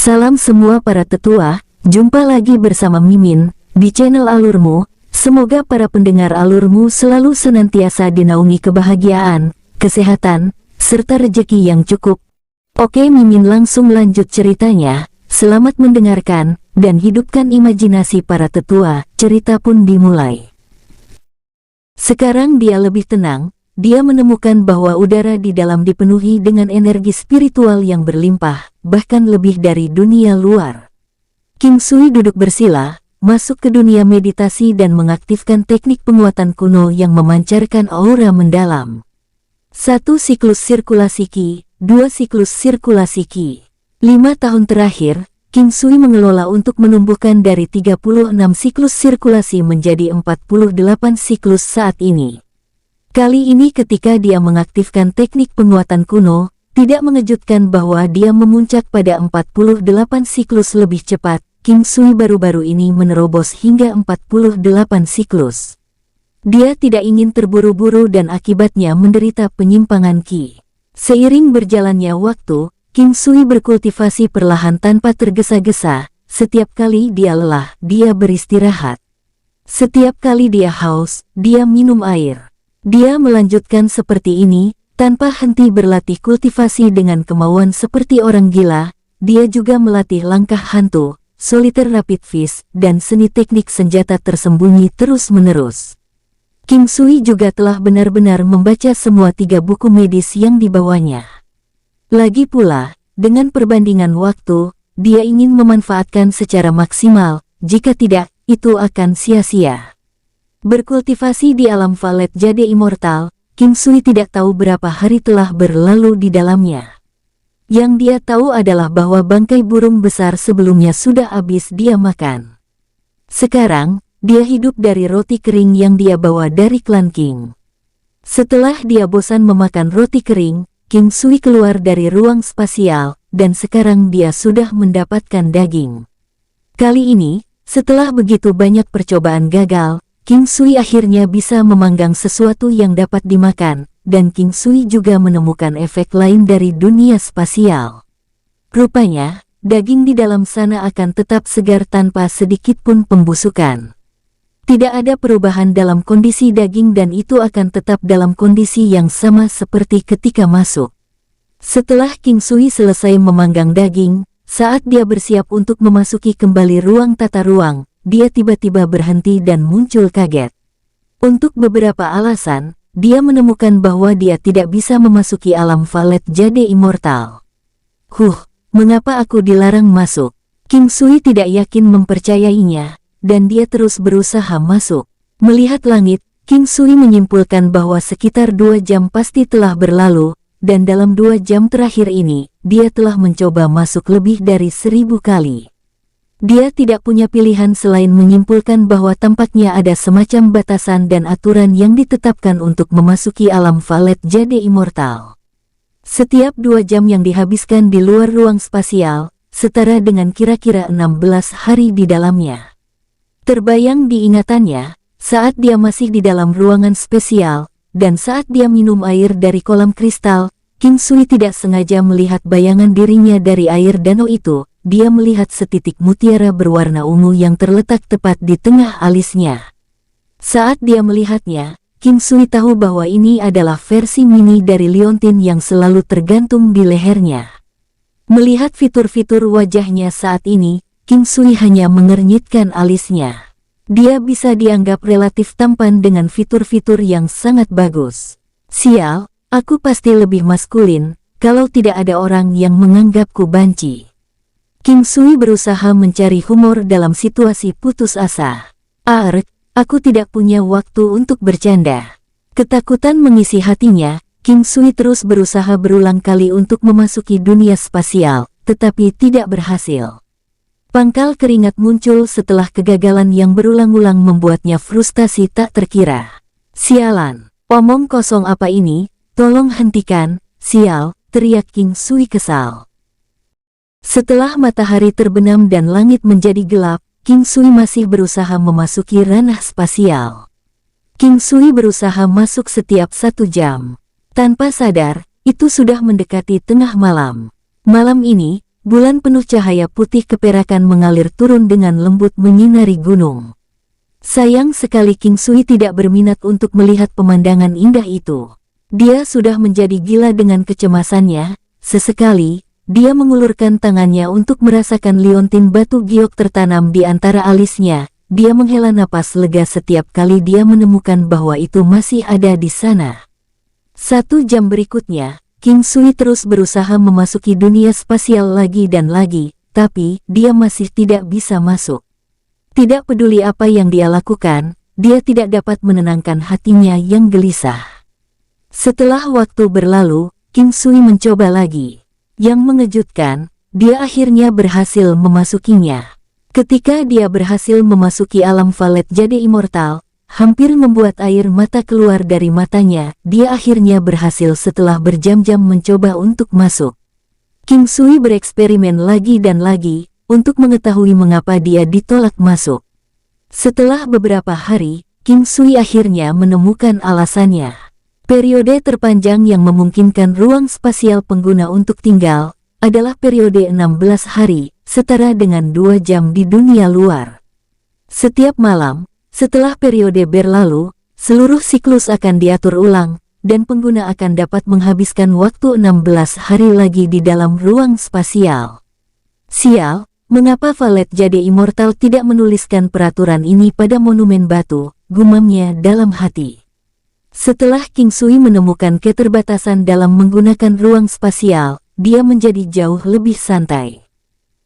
Salam semua para tetua, jumpa lagi bersama Mimin, di channel Alurmu. Semoga para pendengar Alurmu selalu senantiasa dinaungi kebahagiaan, kesehatan, serta rejeki yang cukup. Oke, Mimin langsung lanjut ceritanya. Selamat mendengarkan, dan hidupkan imajinasi para tetua. Cerita pun dimulai. Sekarang dia lebih tenang. Dia menemukan bahwa udara di dalam dipenuhi dengan energi spiritual yang berlimpah, bahkan lebih dari dunia luar. King Sui duduk bersila, masuk ke dunia meditasi dan mengaktifkan teknik penguatan kuno yang memancarkan aura mendalam. 1 siklus sirkulasi Qi, 2 siklus sirkulasi Qi. 5 tahun terakhir, King Sui mengelola untuk menumbuhkan dari 36 siklus sirkulasi menjadi 48 siklus saat ini. Kali ini ketika dia mengaktifkan teknik penguatan kuno, tidak mengejutkan bahwa dia memuncak pada 48 siklus lebih cepat. King Sui baru-baru ini menerobos hingga 48 siklus. Dia tidak ingin terburu-buru dan akibatnya menderita penyimpangan Qi. Seiring berjalannya waktu, King Sui berkultivasi perlahan tanpa tergesa-gesa. Setiap kali dia lelah, dia beristirahat. Setiap kali dia haus, dia minum air. Dia melanjutkan seperti ini, tanpa henti berlatih kultivasi dengan kemauan seperti orang gila. Dia juga melatih langkah hantu, soliter rapid fist, dan seni teknik senjata tersembunyi terus-menerus. King Sui juga telah benar-benar membaca semua 3 buku medis yang dibawanya. Lagi pula, dengan perbandingan waktu, dia ingin memanfaatkan secara maksimal, jika tidak, itu akan sia-sia. Berkultivasi di alam Valet Jade Immortal, King Sui tidak tahu berapa hari telah berlalu di dalamnya. Yang dia tahu adalah bahwa bangkai burung besar sebelumnya sudah habis dia makan. Sekarang, dia hidup dari roti kering yang dia bawa dari klan King. Setelah dia bosan memakan roti kering, King Sui keluar dari ruang spasial, dan sekarang dia sudah mendapatkan daging. Kali ini, setelah begitu banyak percobaan gagal, King Sui akhirnya bisa memanggang sesuatu yang dapat dimakan, dan King Sui juga menemukan efek lain dari dunia spasial. Rupanya, daging di dalam sana akan tetap segar tanpa sedikit pun pembusukan. Tidak ada perubahan dalam kondisi daging dan itu akan tetap dalam kondisi yang sama seperti ketika masuk. Setelah King Sui selesai memanggang daging, saat dia bersiap untuk memasuki kembali ruang tata ruang, dia tiba-tiba berhenti dan muncul kaget. Untuk beberapa alasan, dia menemukan bahwa dia tidak bisa memasuki alam Valet Jade Immortal. Mengapa aku dilarang masuk? King Sui tidak yakin mempercayainya, dan dia terus berusaha masuk. Melihat langit, King Sui menyimpulkan bahwa sekitar 2 jam pasti telah berlalu, dan dalam 2 jam terakhir ini, dia telah mencoba masuk lebih dari 1000 kali. Dia tidak punya pilihan selain menyimpulkan bahwa tampaknya ada semacam batasan dan aturan yang ditetapkan untuk memasuki alam Valet Jade Immortal. Setiap 2 jam yang dihabiskan di luar ruang spasial, setara dengan kira-kira 16 hari di dalamnya. Terbayang di ingatannya, saat dia masih di dalam ruangan spesial, dan saat dia minum air dari kolam kristal, King Sui tidak sengaja melihat bayangan dirinya dari air danau itu. Dia melihat setitik mutiara berwarna ungu yang terletak tepat di tengah alisnya. Saat dia melihatnya, King Sui tahu bahwa ini adalah versi mini dari liontin yang selalu tergantung di lehernya. Melihat fitur-fitur wajahnya saat ini, King Sui hanya mengernyitkan alisnya. Dia bisa dianggap relatif tampan dengan fitur-fitur yang sangat bagus. Sial, aku pasti lebih maskulin, kalau tidak ada orang yang menganggapku banci. King Sui berusaha mencari humor dalam situasi putus asa. Aku tidak punya waktu untuk bercanda. Ketakutan mengisi hatinya, King Sui terus berusaha berulang kali untuk memasuki dunia spasial, tetapi tidak berhasil. Pangkal keringat muncul setelah kegagalan yang berulang-ulang membuatnya frustasi tak terkira. Sialan, omong kosong apa ini? Tolong hentikan, sial, teriak King Sui kesal. Setelah matahari terbenam dan langit menjadi gelap, King Sui masih berusaha memasuki ranah spasial. King Sui berusaha masuk setiap 1 jam. Tanpa sadar, itu sudah mendekati tengah malam. Malam ini, bulan penuh cahaya putih keperakan mengalir turun dengan lembut menyinari gunung. Sayang sekali King Sui tidak berminat untuk melihat pemandangan indah itu. Dia sudah menjadi gila dengan kecemasannya. Sesekali, dia mengulurkan tangannya untuk merasakan liontin batu giok tertanam di antara alisnya. Dia menghela napas lega setiap kali dia menemukan bahwa itu masih ada di sana. 1 jam berikutnya, King Sui terus berusaha memasuki dunia spasial lagi dan lagi, tapi dia masih tidak bisa masuk. Tidak peduli apa yang dia lakukan, dia tidak dapat menenangkan hatinya yang gelisah. Setelah waktu berlalu, King Sui mencoba lagi. Yang mengejutkan, dia akhirnya berhasil memasukinya. Ketika dia berhasil memasuki alam Valet Jade Immortal, hampir membuat air mata keluar dari matanya, dia akhirnya berhasil setelah berjam-jam mencoba untuk masuk. King Sui bereksperimen lagi dan lagi, untuk mengetahui mengapa dia ditolak masuk. Setelah beberapa hari, King Sui akhirnya menemukan alasannya. Periode terpanjang yang memungkinkan ruang spasial pengguna untuk tinggal, adalah periode 16 hari, setara dengan 2 jam di dunia luar. Setiap malam, setelah periode berlalu, seluruh siklus akan diatur ulang, dan pengguna akan dapat menghabiskan waktu 16 hari lagi di dalam ruang spasial. Sial, mengapa Valet Jade Immortal tidak menuliskan peraturan ini pada monumen batu, gumamnya dalam hati. Setelah King Sui menemukan keterbatasan dalam menggunakan ruang spasial, dia menjadi jauh lebih santai.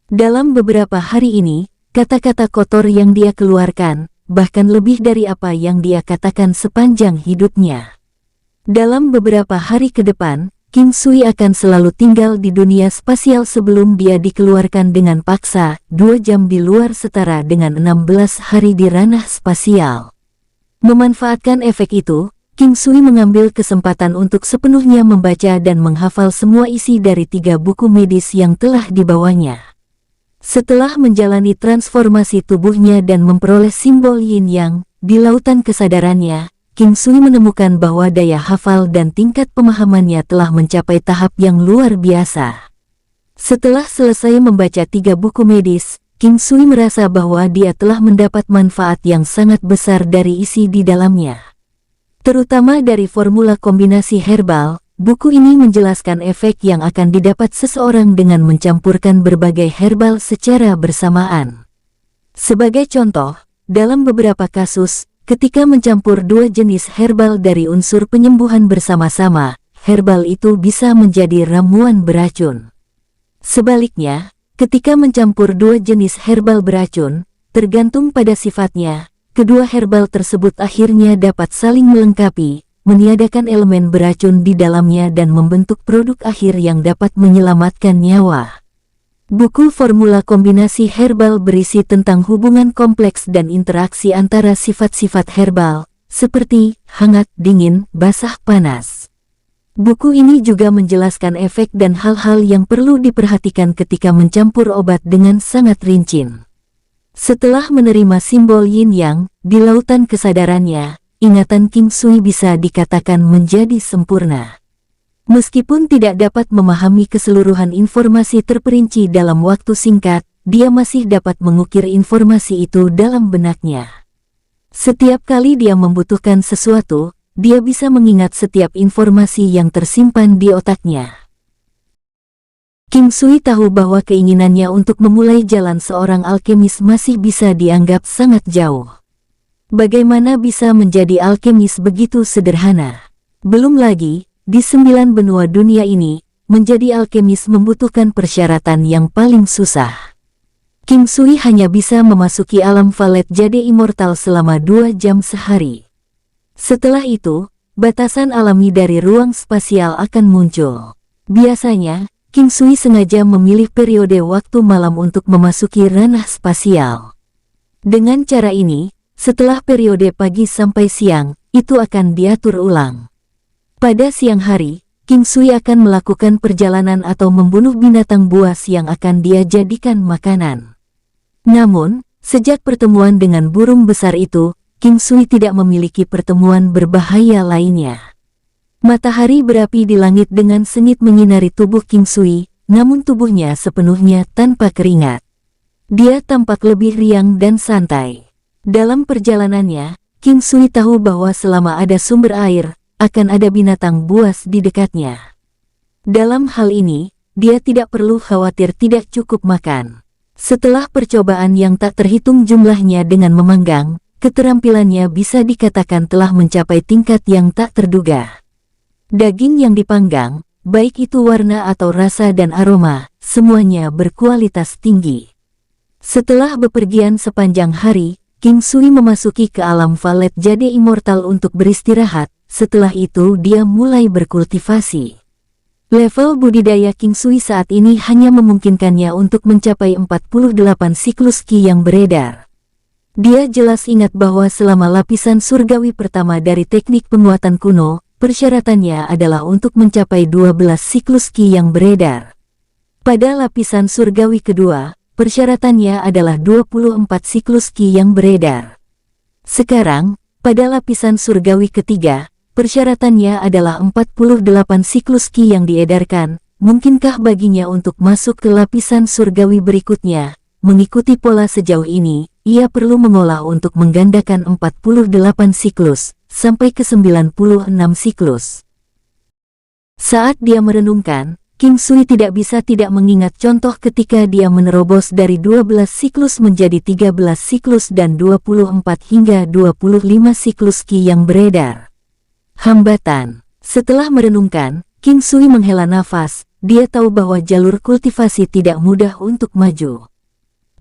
Dalam beberapa hari ini, kata-kata kotor yang dia keluarkan, bahkan lebih dari apa yang dia katakan sepanjang hidupnya. Dalam beberapa hari ke depan, King Sui akan selalu tinggal di dunia spasial sebelum dia dikeluarkan dengan paksa, 2 jam di luar setara dengan 16 hari di ranah spasial. Memanfaatkan efek itu, King Sui mengambil kesempatan untuk sepenuhnya membaca dan menghafal semua isi dari 3 buku medis yang telah dibawanya. Setelah menjalani transformasi tubuhnya dan memperoleh simbol Yin Yang, di lautan kesadarannya, King Sui menemukan bahwa daya hafal dan tingkat pemahamannya telah mencapai tahap yang luar biasa. Setelah selesai membaca 3 buku medis, King Sui merasa bahwa dia telah mendapat manfaat yang sangat besar dari isi di dalamnya. Terutama dari formula kombinasi herbal, buku ini menjelaskan efek yang akan didapat seseorang dengan mencampurkan berbagai herbal secara bersamaan. Sebagai contoh, dalam beberapa kasus, ketika mencampur 2 jenis herbal dari unsur penyembuhan bersama-sama, herbal itu bisa menjadi ramuan beracun. Sebaliknya, ketika mencampur 2 jenis herbal beracun, tergantung pada sifatnya, kedua herbal tersebut akhirnya dapat saling melengkapi, meniadakan elemen beracun di dalamnya dan membentuk produk akhir yang dapat menyelamatkan nyawa. Buku formula kombinasi herbal berisi tentang hubungan kompleks dan interaksi antara sifat-sifat herbal, seperti hangat, dingin, basah, panas. Buku ini juga menjelaskan efek dan hal-hal yang perlu diperhatikan ketika mencampur obat dengan sangat rinci. Setelah menerima simbol Yin Yang di lautan kesadarannya, ingatan King Sui bisa dikatakan menjadi sempurna. Meskipun tidak dapat memahami keseluruhan informasi terperinci dalam waktu singkat, dia masih dapat mengukir informasi itu dalam benaknya. Setiap kali dia membutuhkan sesuatu, dia bisa mengingat setiap informasi yang tersimpan di otaknya. King Sui tahu bahwa keinginannya untuk memulai jalan seorang alkemis masih bisa dianggap sangat jauh. Bagaimana bisa menjadi alkemis begitu sederhana? Belum lagi, di 9 benua dunia ini, menjadi alkemis membutuhkan persyaratan yang paling susah. King Sui hanya bisa memasuki alam Valet Jade Immortal selama 2 jam sehari. Setelah itu, batasan alami dari ruang spasial akan muncul. Biasanya, King Sui sengaja memilih periode waktu malam untuk memasuki ranah spasial. Dengan cara ini, setelah periode pagi sampai siang, itu akan diatur ulang. Pada siang hari, King Sui akan melakukan perjalanan atau membunuh binatang buas yang akan dia jadikan makanan. Namun, sejak pertemuan dengan burung besar itu, King Sui tidak memiliki pertemuan berbahaya lainnya. Matahari berapi di langit dengan sengit menyinari tubuh King Sui, namun tubuhnya sepenuhnya tanpa keringat. Dia tampak lebih riang dan santai. Dalam perjalanannya, King Sui tahu bahwa selama ada sumber air, akan ada binatang buas di dekatnya. Dalam hal ini, dia tidak perlu khawatir tidak cukup makan. Setelah percobaan yang tak terhitung jumlahnya dengan memanggang, keterampilannya bisa dikatakan telah mencapai tingkat yang tak terduga. Daging yang dipanggang, baik itu warna atau rasa dan aroma, semuanya berkualitas tinggi. Setelah bepergian sepanjang hari, King Sui memasuki ke alam Valet Jade Immortal untuk beristirahat. Setelah itu dia mulai berkultivasi. Level budidaya King Sui saat ini hanya memungkinkannya untuk mencapai 48 siklus Qi yang beredar. Dia jelas ingat bahwa selama lapisan surgawi pertama dari teknik penguatan kuno, persyaratannya adalah untuk mencapai 12 siklus Qi yang beredar. Pada lapisan surgawi kedua, persyaratannya adalah 24 siklus Qi yang beredar. Sekarang, pada lapisan surgawi ketiga, persyaratannya adalah 48 siklus Qi yang diedarkan. Mungkinkah baginya untuk masuk ke lapisan surgawi berikutnya? Mengikuti pola sejauh ini, ia perlu mengolah untuk menggandakan 48 siklus, sampai ke 96 siklus. Saat dia merenungkan, King Sui tidak bisa tidak mengingat contoh ketika dia menerobos dari 12 siklus menjadi 13 siklus dan 24 hingga 25 siklus Qi yang beredar. Hambatan. Setelah merenungkan, King Sui menghela nafas. Dia tahu bahwa jalur kultivasi tidak mudah untuk maju.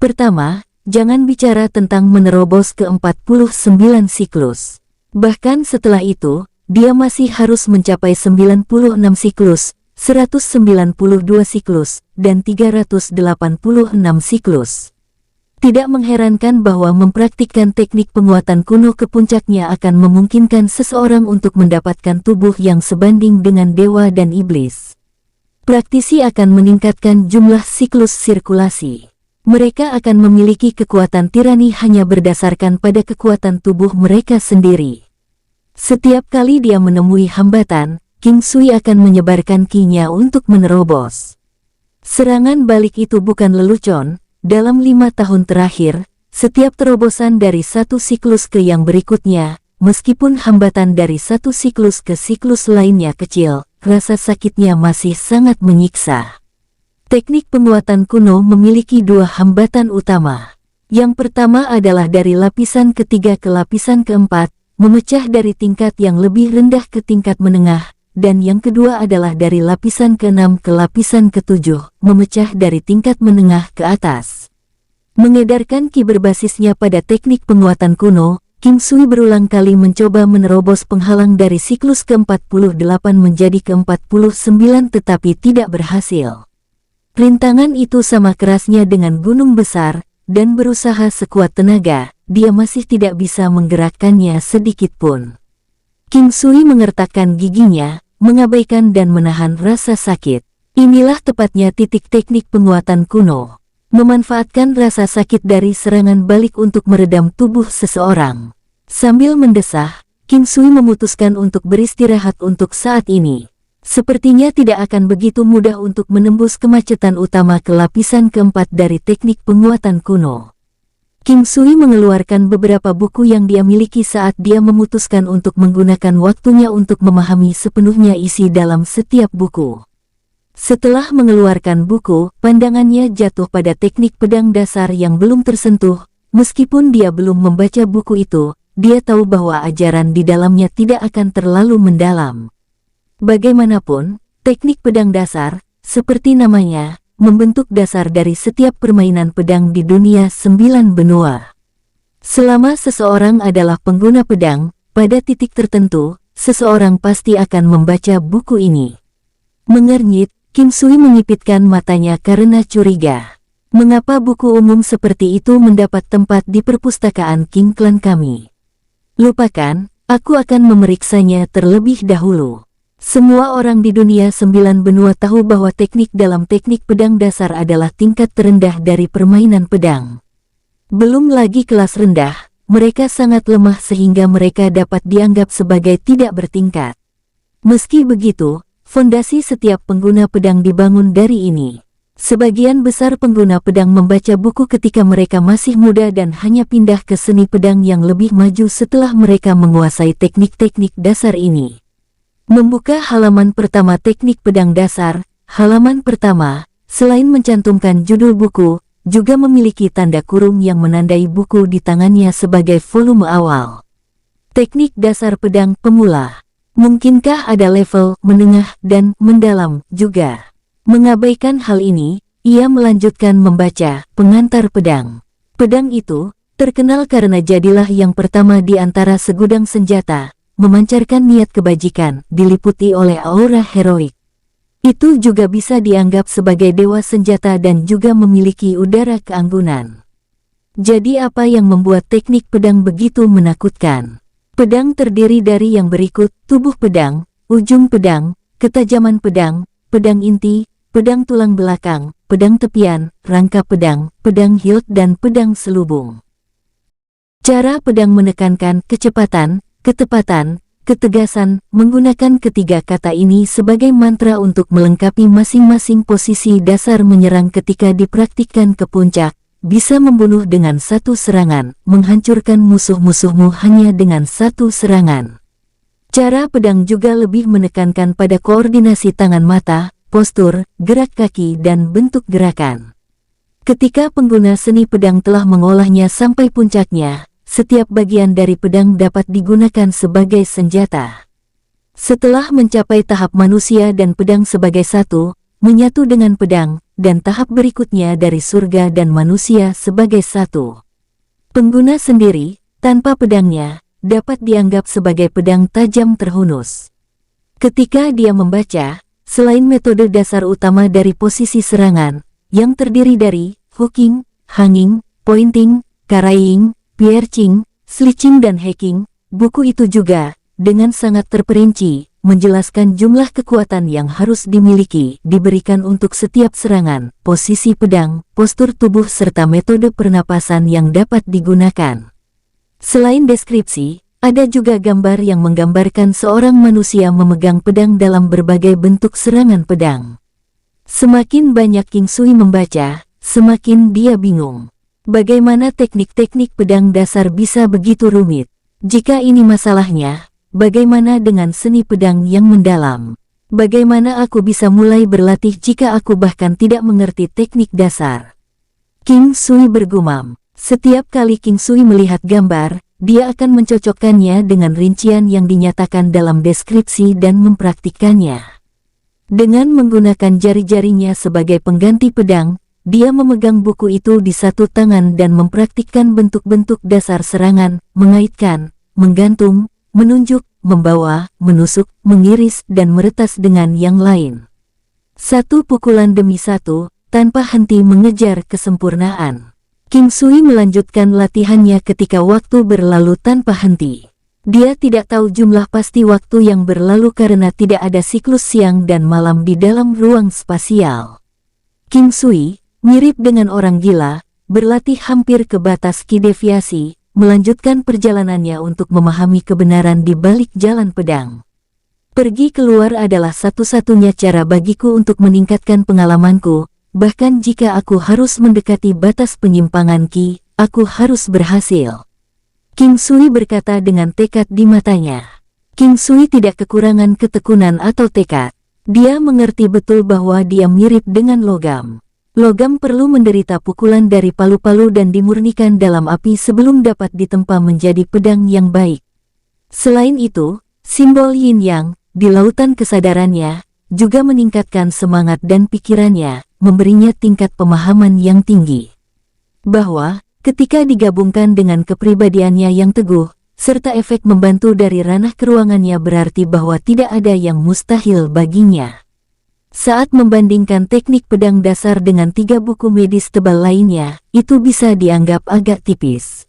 Pertama, jangan bicara tentang menerobos ke 49 siklus. Bahkan setelah itu, dia masih harus mencapai 96 siklus, 192 siklus, dan 386 siklus. Tidak mengherankan bahwa mempraktikkan teknik penguatan kuno ke puncaknya akan memungkinkan seseorang untuk mendapatkan tubuh yang sebanding dengan dewa dan iblis. Praktisi akan meningkatkan jumlah siklus sirkulasi. Mereka akan memiliki kekuatan tirani hanya berdasarkan pada kekuatan tubuh mereka sendiri. Setiap kali dia menemui hambatan, King Sui akan menyebarkan Qi-nya untuk menerobos. Serangan balik itu bukan lelucon. Dalam 5 tahun terakhir, setiap terobosan dari satu siklus ke yang berikutnya, meskipun hambatan dari satu siklus ke siklus lainnya kecil, rasa sakitnya masih sangat menyiksa. Teknik penguatan kuno memiliki dua hambatan utama. Yang pertama adalah dari lapisan ketiga ke lapisan keempat, memecah dari tingkat yang lebih rendah ke tingkat menengah. Dan yang kedua adalah dari lapisan ke-6 ke lapisan ke-7, memecah dari tingkat menengah ke atas. Mengedarkan Qi berbasisnya pada teknik penguatan kuno, King Sui berulang kali mencoba menerobos penghalang dari siklus ke-48 menjadi ke-49 tetapi tidak berhasil. Rintangan itu sama kerasnya dengan gunung besar, dan berusaha sekuat tenaga, dia masih tidak bisa menggerakkannya sedikit pun. King Sui mengertakkan giginya, mengabaikan dan menahan rasa sakit. Inilah tepatnya titik teknik penguatan kuno. Memanfaatkan rasa sakit dari serangan balik untuk meredam tubuh seseorang. Sambil mendesah, King Sui memutuskan untuk beristirahat untuk saat ini. Sepertinya tidak akan begitu mudah untuk menembus kemacetan utama ke lapisan keempat dari teknik penguatan kuno. King Sui mengeluarkan beberapa buku yang dia miliki saat dia memutuskan untuk menggunakan waktunya untuk memahami sepenuhnya isi dalam setiap buku. Setelah mengeluarkan buku, pandangannya jatuh pada teknik pedang dasar yang belum tersentuh. Meskipun dia belum membaca buku itu, dia tahu bahwa ajaran di dalamnya tidak akan terlalu mendalam. Bagaimanapun, teknik pedang dasar, seperti namanya, membentuk dasar dari setiap permainan pedang di dunia 9 benua. Selama seseorang adalah pengguna pedang, pada titik tertentu, seseorang pasti akan membaca buku ini. Mengernyit, King Sui menyipitkan matanya karena curiga. Mengapa buku umum seperti itu mendapat tempat di perpustakaan King Clan kami? Lupakan, aku akan memeriksanya terlebih dahulu. Semua orang di dunia 9 benua tahu bahwa teknik dalam teknik pedang dasar adalah tingkat terendah dari permainan pedang. Belum lagi kelas rendah, mereka sangat lemah sehingga mereka dapat dianggap sebagai tidak bertingkat. Meski begitu, Fondasi setiap pengguna pedang dibangun dari ini. Sebagian besar pengguna pedang membaca buku ketika mereka masih muda dan hanya pindah ke seni pedang yang lebih maju setelah mereka menguasai teknik-teknik dasar ini. Membuka halaman pertama teknik pedang dasar, halaman pertama, selain mencantumkan judul buku, juga memiliki tanda kurung yang menandai buku di tangannya sebagai volume awal. Teknik dasar pedang pemula. Mungkinkah ada level menengah dan mendalam juga? Mengabaikan hal ini, ia melanjutkan membaca pengantar pedang. Pedang itu terkenal karena jadilah yang pertama di antara segudang senjata, memancarkan niat kebajikan, diliputi oleh aura heroik. Itu juga bisa dianggap sebagai dewa senjata dan juga memiliki udara keanggunan. Jadi apa yang membuat teknik pedang begitu menakutkan? Pedang terdiri dari yang berikut: tubuh pedang, ujung pedang, ketajaman pedang, pedang inti, pedang tulang belakang, pedang tepian, rangka pedang, pedang hilt dan pedang selubung. Cara pedang menekankan kecepatan, ketepatan, ketegasan, menggunakan ketiga kata ini sebagai mantra untuk melengkapi masing-masing posisi dasar menyerang ketika dipraktikkan ke puncak. Bisa membunuh dengan satu serangan, menghancurkan musuh-musuhmu hanya dengan satu serangan. Cara pedang juga lebih menekankan pada koordinasi tangan mata, postur, gerak kaki dan bentuk gerakan. Ketika pengguna seni pedang telah mengolahnya sampai puncaknya, setiap bagian dari pedang dapat digunakan sebagai senjata. Setelah mencapai tahap manusia dan pedang sebagai satu, menyatu dengan pedang, dan tahap berikutnya dari surga dan manusia sebagai satu. Pengguna sendiri, tanpa pedangnya, dapat dianggap sebagai pedang tajam terhunus. Ketika dia membaca, selain metode dasar utama dari posisi serangan, yang terdiri dari hooking, hanging, pointing, carrying, piercing, slitching dan hacking, buku itu juga, dengan sangat terperinci, menjelaskan jumlah kekuatan yang harus dimiliki, diberikan untuk setiap serangan, posisi pedang, postur tubuh serta metode pernapasan yang dapat digunakan. Selain deskripsi, ada juga gambar yang menggambarkan seorang manusia memegang pedang dalam berbagai bentuk serangan pedang. Semakin banyak King Sui membaca, semakin dia bingung. Bagaimana teknik-teknik pedang dasar bisa begitu rumit? Jika ini masalahnya, bagaimana dengan seni pedang yang mendalam? Bagaimana aku bisa mulai berlatih jika aku bahkan tidak mengerti teknik dasar? King Sui bergumam. Setiap kali King Sui melihat gambar, dia akan mencocokkannya dengan rincian yang dinyatakan dalam deskripsi dan mempraktikkannya. Dengan menggunakan jari-jarinya sebagai pengganti pedang, dia memegang buku itu di satu tangan dan mempraktikkan bentuk-bentuk dasar serangan, mengaitkan, menggantung, menunjuk, membawa, menusuk, mengiris, dan meretas dengan yang lain. Satu pukulan demi satu, tanpa henti mengejar kesempurnaan. King Sui melanjutkan latihannya ketika waktu berlalu tanpa henti. Dia tidak tahu jumlah pasti waktu yang berlalu karena tidak ada siklus siang dan malam di dalam ruang spasial. King Sui, mirip dengan orang gila, berlatih hampir ke batas ki-deviasi, melanjutkan perjalanannya untuk memahami kebenaran di balik jalan pedang. Pergi keluar adalah satu-satunya cara bagiku untuk meningkatkan pengalamanku, bahkan jika aku harus mendekati batas penyimpangan ki, aku harus berhasil. King Sui berkata dengan tekad di matanya. King Sui tidak kekurangan ketekunan atau tekad. Dia mengerti betul bahwa dia mirip dengan logam. Logam perlu menderita pukulan dari palu-palu dan dimurnikan dalam api sebelum dapat ditempa menjadi pedang yang baik. Selain itu, simbol yin yang di lautan kesadarannya juga meningkatkan semangat dan pikirannya, memberinya tingkat pemahaman yang tinggi. Bahwa, ketika digabungkan dengan kepribadiannya yang teguh, serta efek membantu dari ranah keruangannya berarti bahwa tidak ada yang mustahil baginya. Saat membandingkan teknik pedang dasar dengan 3 buku medis tebal lainnya, itu bisa dianggap agak tipis.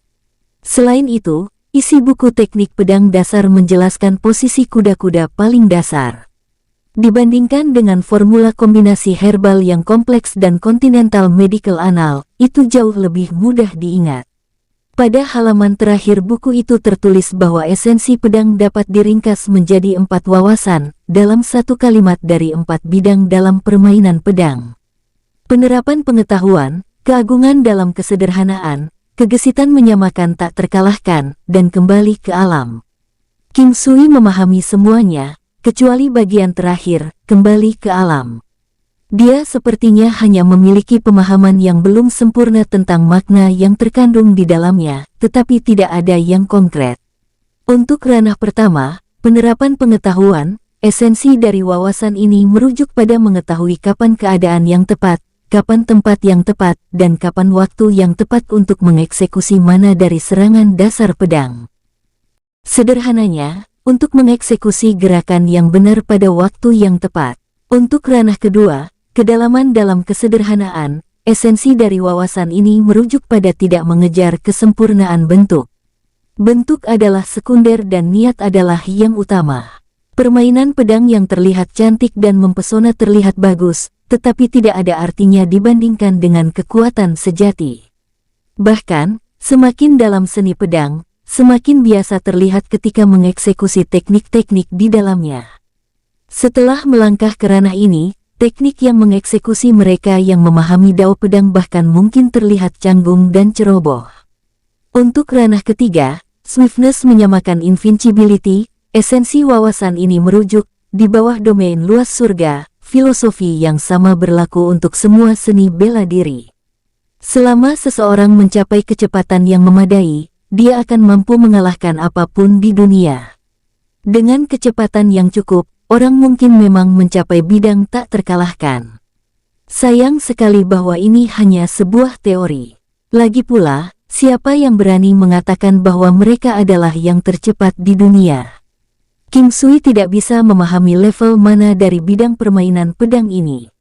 Selain itu, isi buku teknik pedang dasar menjelaskan posisi kuda-kuda paling dasar. Dibandingkan dengan formula kombinasi herbal yang kompleks dan Continental Medical Annal, itu jauh lebih mudah diingat. Pada halaman terakhir buku itu tertulis bahwa esensi pedang dapat diringkas menjadi 4 wawasan, dalam satu kalimat dari 4 bidang dalam permainan pedang. Penerapan pengetahuan, keagungan dalam kesederhanaan, kegesitan menyamakan tak terkalahkan, dan kembali ke alam. King Sui memahami semuanya, kecuali bagian terakhir, kembali ke alam. Dia sepertinya hanya memiliki pemahaman yang belum sempurna tentang makna yang terkandung di dalamnya, tetapi tidak ada yang konkret. Untuk ranah pertama, penerapan pengetahuan, esensi dari wawasan ini merujuk pada mengetahui kapan keadaan yang tepat, kapan tempat yang tepat, dan kapan waktu yang tepat untuk mengeksekusi mana dari serangan dasar pedang. Sederhananya, untuk mengeksekusi gerakan yang benar pada waktu yang tepat. Untuk ranah kedua, kedalaman dalam kesederhanaan, esensi dari wawasan ini merujuk pada tidak mengejar kesempurnaan bentuk. Bentuk adalah sekunder dan niat adalah yang utama. Permainan pedang yang terlihat cantik dan mempesona terlihat bagus, tetapi tidak ada artinya dibandingkan dengan kekuatan sejati. Bahkan, semakin dalam seni pedang, semakin biasa terlihat ketika mengeksekusi teknik-teknik di dalamnya. Setelah melangkah ke ranah ini, teknik yang mengeksekusi mereka yang memahami dao pedang bahkan mungkin terlihat canggung dan ceroboh. Untuk ranah ketiga, swiftness menyamakan invincibility, esensi wawasan ini merujuk, di bawah domain luas surga, filosofi yang sama berlaku untuk semua seni bela diri. Selama seseorang mencapai kecepatan yang memadai, dia akan mampu mengalahkan apapun di dunia. Dengan kecepatan yang cukup, orang mungkin memang mencapai bidang tak terkalahkan. Sayang sekali bahwa ini hanya sebuah teori. Lagi pula, siapa yang berani mengatakan bahwa mereka adalah yang tercepat di dunia? King Sui tidak bisa memahami level mana dari bidang permainan pedang ini.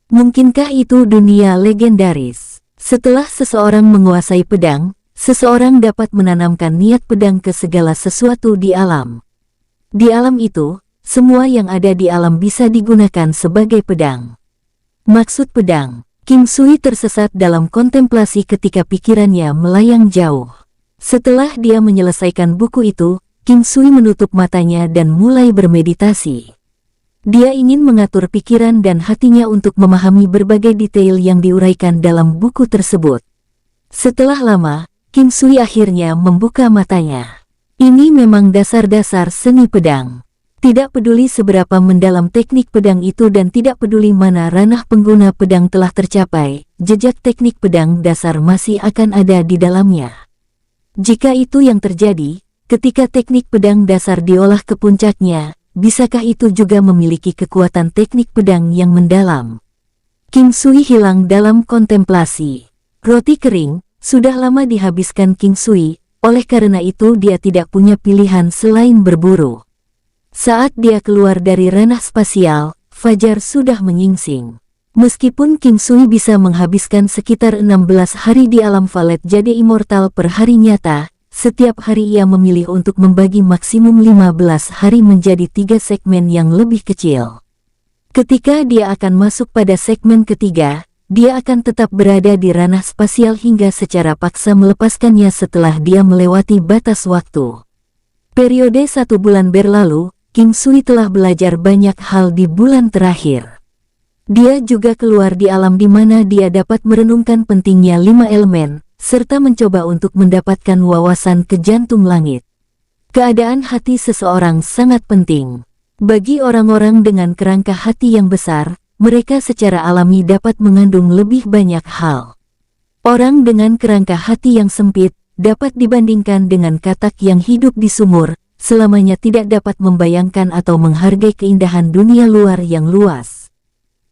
Mungkinkah itu dunia legendaris? Setelah seseorang menguasai pedang, seseorang dapat menanamkan niat pedang ke segala sesuatu di alam. Di alam itu, semua yang ada di alam bisa digunakan sebagai pedang. Maksud pedang, King Sui tersesat dalam kontemplasi ketika pikirannya melayang jauh. Setelah dia menyelesaikan buku itu, King Sui menutup matanya dan mulai bermeditasi. Dia ingin mengatur pikiran dan hatinya untuk memahami berbagai detail yang diuraikan dalam buku tersebut. Setelah lama, King Sui akhirnya membuka matanya. Ini memang dasar-dasar seni pedang. Tidak peduli seberapa mendalam teknik pedang itu dan tidak peduli mana ranah pengguna pedang telah tercapai, jejak teknik pedang dasar masih akan ada di dalamnya. Jika itu yang terjadi, ketika teknik pedang dasar diolah ke puncaknya, bisakah itu juga memiliki kekuatan teknik pedang yang mendalam? King Sui hilang dalam kontemplasi. Roti kering sudah lama dihabiskan King Sui, oleh karena itu dia tidak punya pilihan selain berburu. Saat dia keluar dari ranah spasial, fajar sudah menyingsing. Meskipun King Sui bisa menghabiskan sekitar 16 hari di alam valet jadi immortal per hari nyata, setiap hari ia memilih untuk membagi maksimum 15 hari menjadi 3 segmen yang lebih kecil. Ketika dia akan masuk pada segmen ketiga, dia akan tetap berada di ranah spasial hingga secara paksa melepaskannya setelah dia melewati batas waktu. Periode 1 bulan berlalu, King Sui telah belajar banyak hal di bulan terakhir. Dia juga keluar di alam di mana dia dapat merenungkan pentingnya 5 elemen, serta mencoba untuk mendapatkan wawasan ke jantung langit. Keadaan hati seseorang sangat penting. Bagi orang-orang dengan kerangka hati yang besar, mereka secara alami dapat mengandung lebih banyak hal. Orang dengan kerangka hati yang sempit, dapat dibandingkan dengan katak yang hidup di sumur, selamanya tidak dapat membayangkan atau menghargai keindahan dunia luar yang luas.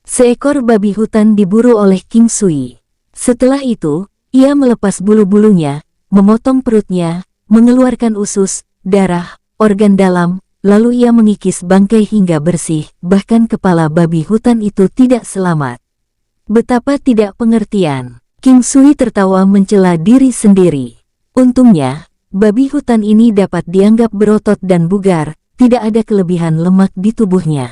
Seekor babi hutan diburu oleh King Sui. Setelah itu, ia melepas bulu-bulunya, memotong perutnya, mengeluarkan usus, darah, organ dalam, lalu ia mengikis bangkai hingga bersih, bahkan kepala babi hutan itu tidak selamat. Betapa tidak pengertian. King Sui tertawa mencela diri sendiri. Untungnya, babi hutan ini dapat dianggap berotot dan bugar, tidak ada kelebihan lemak di tubuhnya.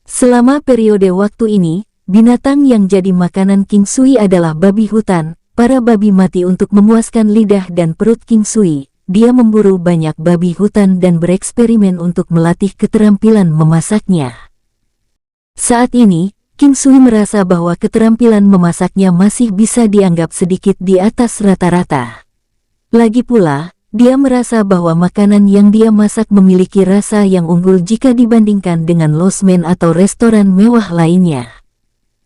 Selama periode waktu ini, binatang yang jadi makanan King Sui adalah babi hutan, para babi mati untuk memuaskan lidah dan perut King Sui. Dia memburu banyak babi hutan dan bereksperimen untuk melatih keterampilan memasaknya. Saat ini, King Sui merasa bahwa keterampilan memasaknya masih bisa dianggap sedikit di atas rata-rata. Lagi pula, dia merasa bahwa makanan yang dia masak memiliki rasa yang unggul jika dibandingkan dengan losmen atau restoran mewah lainnya.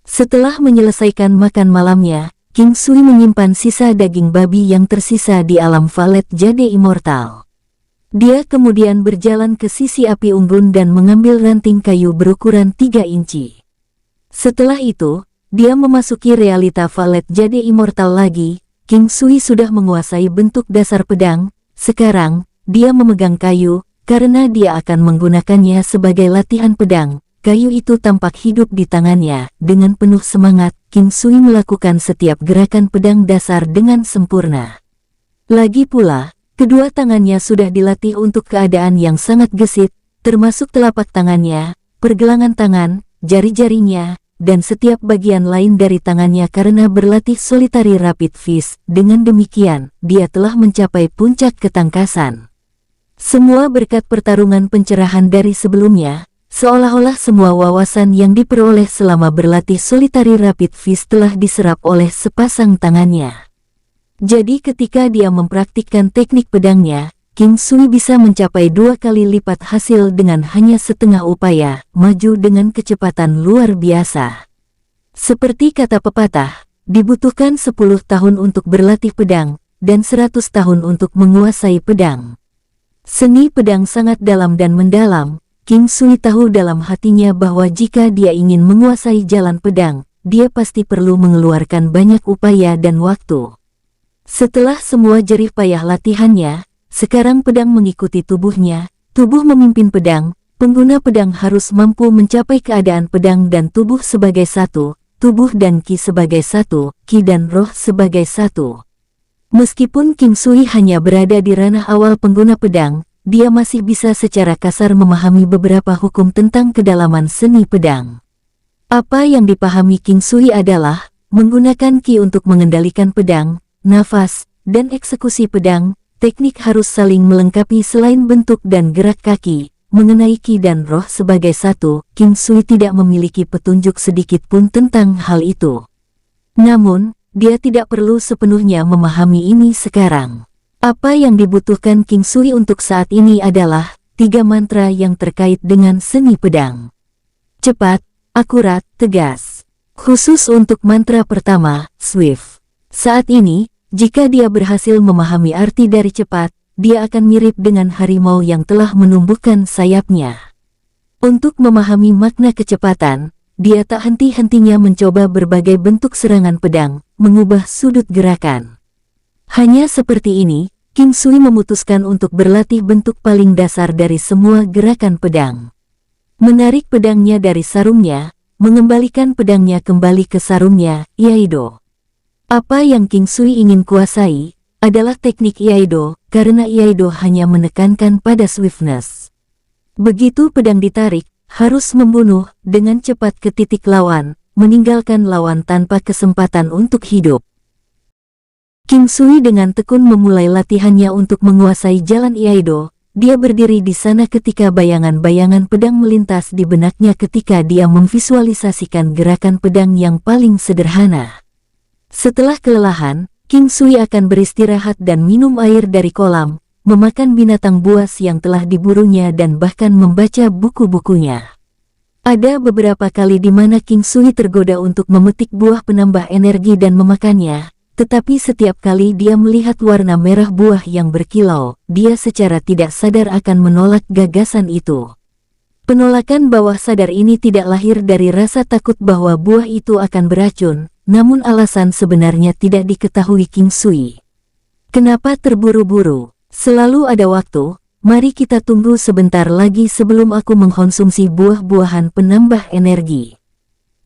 Setelah menyelesaikan makan malamnya, King Sui menyimpan sisa daging babi yang tersisa di alam Valet Jade Immortal. Dia kemudian berjalan ke sisi api unggun dan mengambil ranting kayu berukuran 3 inci. Setelah itu, dia memasuki realita Valet Jade Immortal lagi. King Sui sudah menguasai bentuk dasar pedang. Sekarang, dia memegang kayu, karena dia akan menggunakannya sebagai latihan pedang. Kayu itu tampak hidup di tangannya. Dengan penuh semangat, King Sui melakukan setiap gerakan pedang dasar dengan sempurna. Lagi pula, kedua tangannya sudah dilatih untuk keadaan yang sangat gesit, termasuk telapak tangannya, pergelangan tangan, jari-jarinya, dan setiap bagian lain dari tangannya karena berlatih solitary rapid fist. Dengan demikian, dia telah mencapai puncak ketangkasan. Semua berkat pertarungan pencerahan dari sebelumnya, seolah-olah semua wawasan yang diperoleh selama berlatih solitary rapid fist telah diserap oleh sepasang tangannya. Jadi ketika dia mempraktikkan teknik pedangnya, King Sui bisa mencapai 2 kali lipat hasil dengan hanya setengah upaya, maju dengan kecepatan luar biasa. Seperti kata pepatah, dibutuhkan 10 tahun untuk berlatih pedang, dan 100 tahun untuk menguasai pedang. Seni pedang sangat dalam dan mendalam. King Sui tahu dalam hatinya bahwa jika dia ingin menguasai jalan pedang, dia pasti perlu mengeluarkan banyak upaya dan waktu. Setelah semua jerih payah latihannya, sekarang pedang mengikuti tubuhnya, tubuh memimpin pedang, pengguna pedang harus mampu mencapai keadaan pedang dan tubuh sebagai satu, tubuh dan ki sebagai satu, ki dan roh sebagai satu. Meskipun King Sui hanya berada di ranah awal pengguna pedang, dia masih bisa secara kasar memahami beberapa hukum tentang kedalaman seni pedang. Apa yang dipahami King Sui adalah, menggunakan ki untuk mengendalikan pedang, nafas, dan eksekusi pedang. Teknik harus saling melengkapi selain bentuk dan gerak kaki. Mengenai ki dan roh sebagai satu, King Sui tidak memiliki petunjuk sedikit pun tentang hal itu. Namun, dia tidak perlu sepenuhnya memahami ini sekarang. Apa yang dibutuhkan King Sui untuk saat ini adalah 3 mantra yang terkait dengan seni pedang. Cepat, akurat, tegas. Khusus untuk mantra pertama, Swift. Saat ini, jika dia berhasil memahami arti dari cepat, dia akan mirip dengan harimau yang telah menumbuhkan sayapnya. Untuk memahami makna kecepatan, dia tak henti-hentinya mencoba berbagai bentuk serangan pedang, mengubah sudut gerakan. Hanya seperti ini, King Sui memutuskan untuk berlatih bentuk paling dasar dari semua gerakan pedang. Menarik pedangnya dari sarungnya, mengembalikan pedangnya kembali ke sarungnya, Iaido. Apa yang King Sui ingin kuasai adalah teknik Iaido, karena Iaido hanya menekankan pada swiftness. Begitu pedang ditarik, harus membunuh dengan cepat ke titik lawan, meninggalkan lawan tanpa kesempatan untuk hidup. King Sui dengan tekun memulai latihannya untuk menguasai jalan Iaido. Dia berdiri di sana ketika bayangan-bayangan pedang melintas di benaknya ketika dia memvisualisasikan gerakan pedang yang paling sederhana. Setelah kelelahan, King Sui akan beristirahat dan minum air dari kolam, memakan binatang buas yang telah diburunya dan bahkan membaca buku-bukunya. Ada beberapa kali di mana King Sui tergoda untuk memetik buah penambah energi dan memakannya, tetapi setiap kali dia melihat warna merah buah yang berkilau, dia secara tidak sadar akan menolak gagasan itu. Penolakan bawah sadar ini tidak lahir dari rasa takut bahwa buah itu akan beracun, namun alasan sebenarnya tidak diketahui King Sui. Kenapa terburu-buru? Selalu ada waktu, mari kita tunggu sebentar lagi sebelum aku mengkonsumsi buah-buahan penambah energi.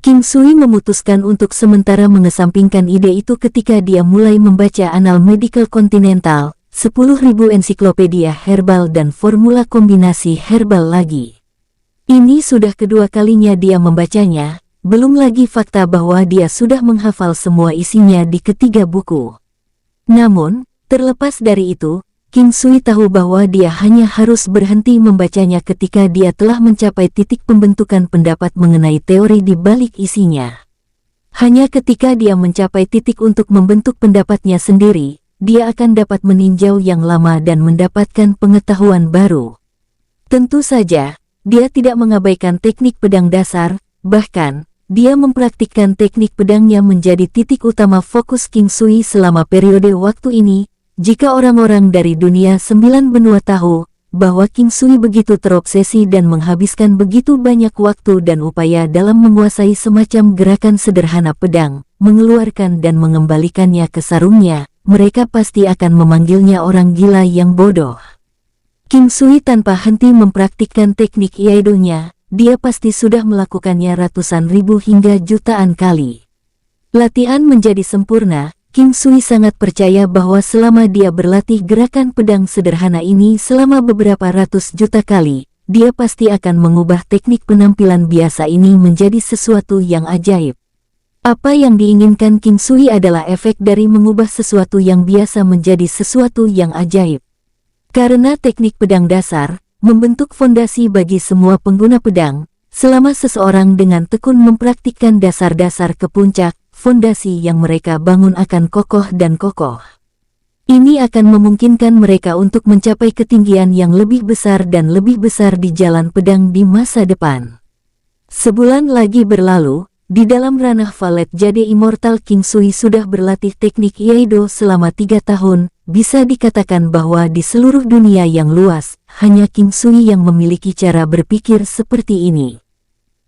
King Sui memutuskan untuk sementara mengesampingkan ide itu ketika dia mulai membaca Annal Medical Continental, 10.000 ensiklopedia herbal dan formula kombinasi herbal lagi. Ini sudah kedua kalinya dia membacanya. belum lagi fakta bahwa dia sudah menghafal semua isinya di ketiga buku. Namun, terlepas dari itu, King Sui tahu bahwa dia hanya harus berhenti membacanya ketika dia telah mencapai titik pembentukan pendapat mengenai teori di balik isinya. Hanya ketika dia mencapai titik untuk membentuk pendapatnya sendiri, dia akan dapat meninjau yang lama dan mendapatkan pengetahuan baru. Tentu saja, dia tidak mengabaikan teknik pedang dasar, bahkan, dia mempraktikkan teknik pedangnya menjadi titik utama fokus King Sui selama periode waktu ini. Jika orang-orang dari dunia 9 benua tahu bahwa King Sui begitu terobsesi dan menghabiskan begitu banyak waktu dan upaya dalam menguasai semacam gerakan sederhana pedang, mengeluarkan dan mengembalikannya ke sarungnya, mereka pasti akan memanggilnya orang gila yang bodoh. King Sui tanpa henti mempraktikkan teknik iaido-nya, dia pasti sudah melakukannya ratusan ribu hingga jutaan kali. Latihan menjadi sempurna. King Sui sangat percaya bahwa selama dia berlatih gerakan pedang sederhana ini selama beberapa ratus juta kali, dia pasti akan mengubah teknik penampilan biasa ini menjadi sesuatu yang ajaib. Apa yang diinginkan King Sui adalah efek dari mengubah sesuatu yang biasa menjadi sesuatu yang ajaib. Karena teknik pedang dasar membentuk fondasi bagi semua pengguna pedang, selama seseorang dengan tekun mempraktikkan dasar-dasar ke puncak, fondasi yang mereka bangun akan kokoh dan kokoh. Ini akan memungkinkan mereka untuk mencapai ketinggian yang lebih besar dan lebih besar di jalan pedang di masa depan. Sebulan lagi berlalu, di dalam ranah Valet Jade Immortal King Sui sudah berlatih teknik iaido selama 3 tahun. Bisa dikatakan bahwa di seluruh dunia yang luas, hanya King Sui yang memiliki cara berpikir seperti ini.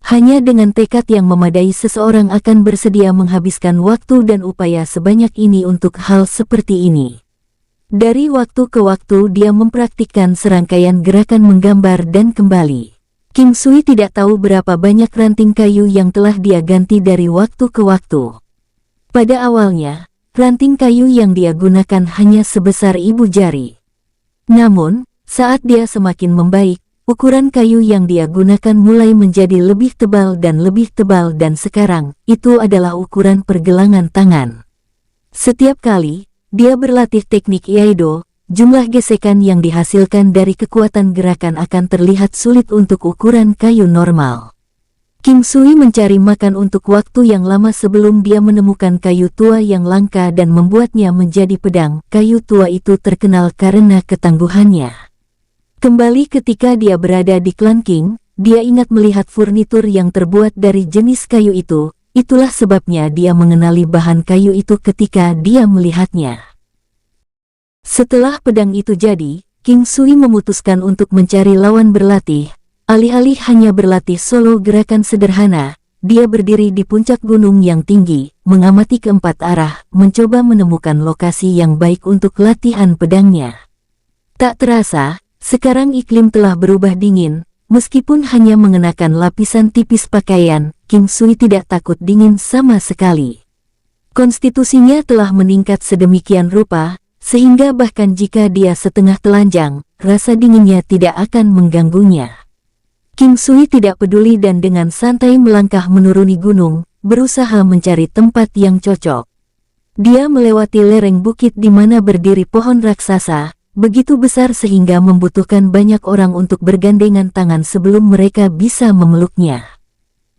Hanya dengan tekad yang memadai seseorang akan bersedia menghabiskan waktu dan upaya sebanyak ini untuk hal seperti ini. Dari waktu ke waktu dia mempraktikkan serangkaian gerakan menggambar dan kembali. King Sui tidak tahu berapa banyak ranting kayu yang telah dia ganti dari waktu ke waktu. Pada awalnya, ranting kayu yang dia gunakan hanya sebesar ibu jari. Namun, saat dia semakin membaik, ukuran kayu yang dia gunakan mulai menjadi lebih tebal dan sekarang, itu adalah ukuran pergelangan tangan. Setiap kali, dia berlatih teknik iaido, jumlah gesekan yang dihasilkan dari kekuatan gerakan akan terlihat sulit untuk ukuran kayu normal. King Sui mencari makan untuk waktu yang lama sebelum dia menemukan kayu tua yang langka dan membuatnya menjadi pedang. Kayu tua itu terkenal karena ketangguhannya. Kembali ketika dia berada di klan King, dia ingat melihat furnitur yang terbuat dari jenis kayu itu. Itulah sebabnya dia mengenali bahan kayu itu ketika dia melihatnya. Setelah pedang itu jadi, King Sui memutuskan untuk mencari lawan berlatih. Alih-alih hanya berlatih solo gerakan sederhana, dia berdiri di puncak gunung yang tinggi, mengamati keempat arah, mencoba menemukan lokasi yang baik untuk latihan pedangnya. Tak terasa, sekarang iklim telah berubah dingin. Meskipun hanya mengenakan lapisan tipis pakaian, King Sui tidak takut dingin sama sekali. Konstitusinya telah meningkat sedemikian rupa, sehingga bahkan jika dia setengah telanjang, rasa dinginnya tidak akan mengganggunya. King Sui tidak peduli dan dengan santai melangkah menuruni gunung, berusaha mencari tempat yang cocok. Dia melewati lereng bukit di mana berdiri pohon raksasa, begitu besar sehingga membutuhkan banyak orang untuk bergandengan tangan sebelum mereka bisa memeluknya.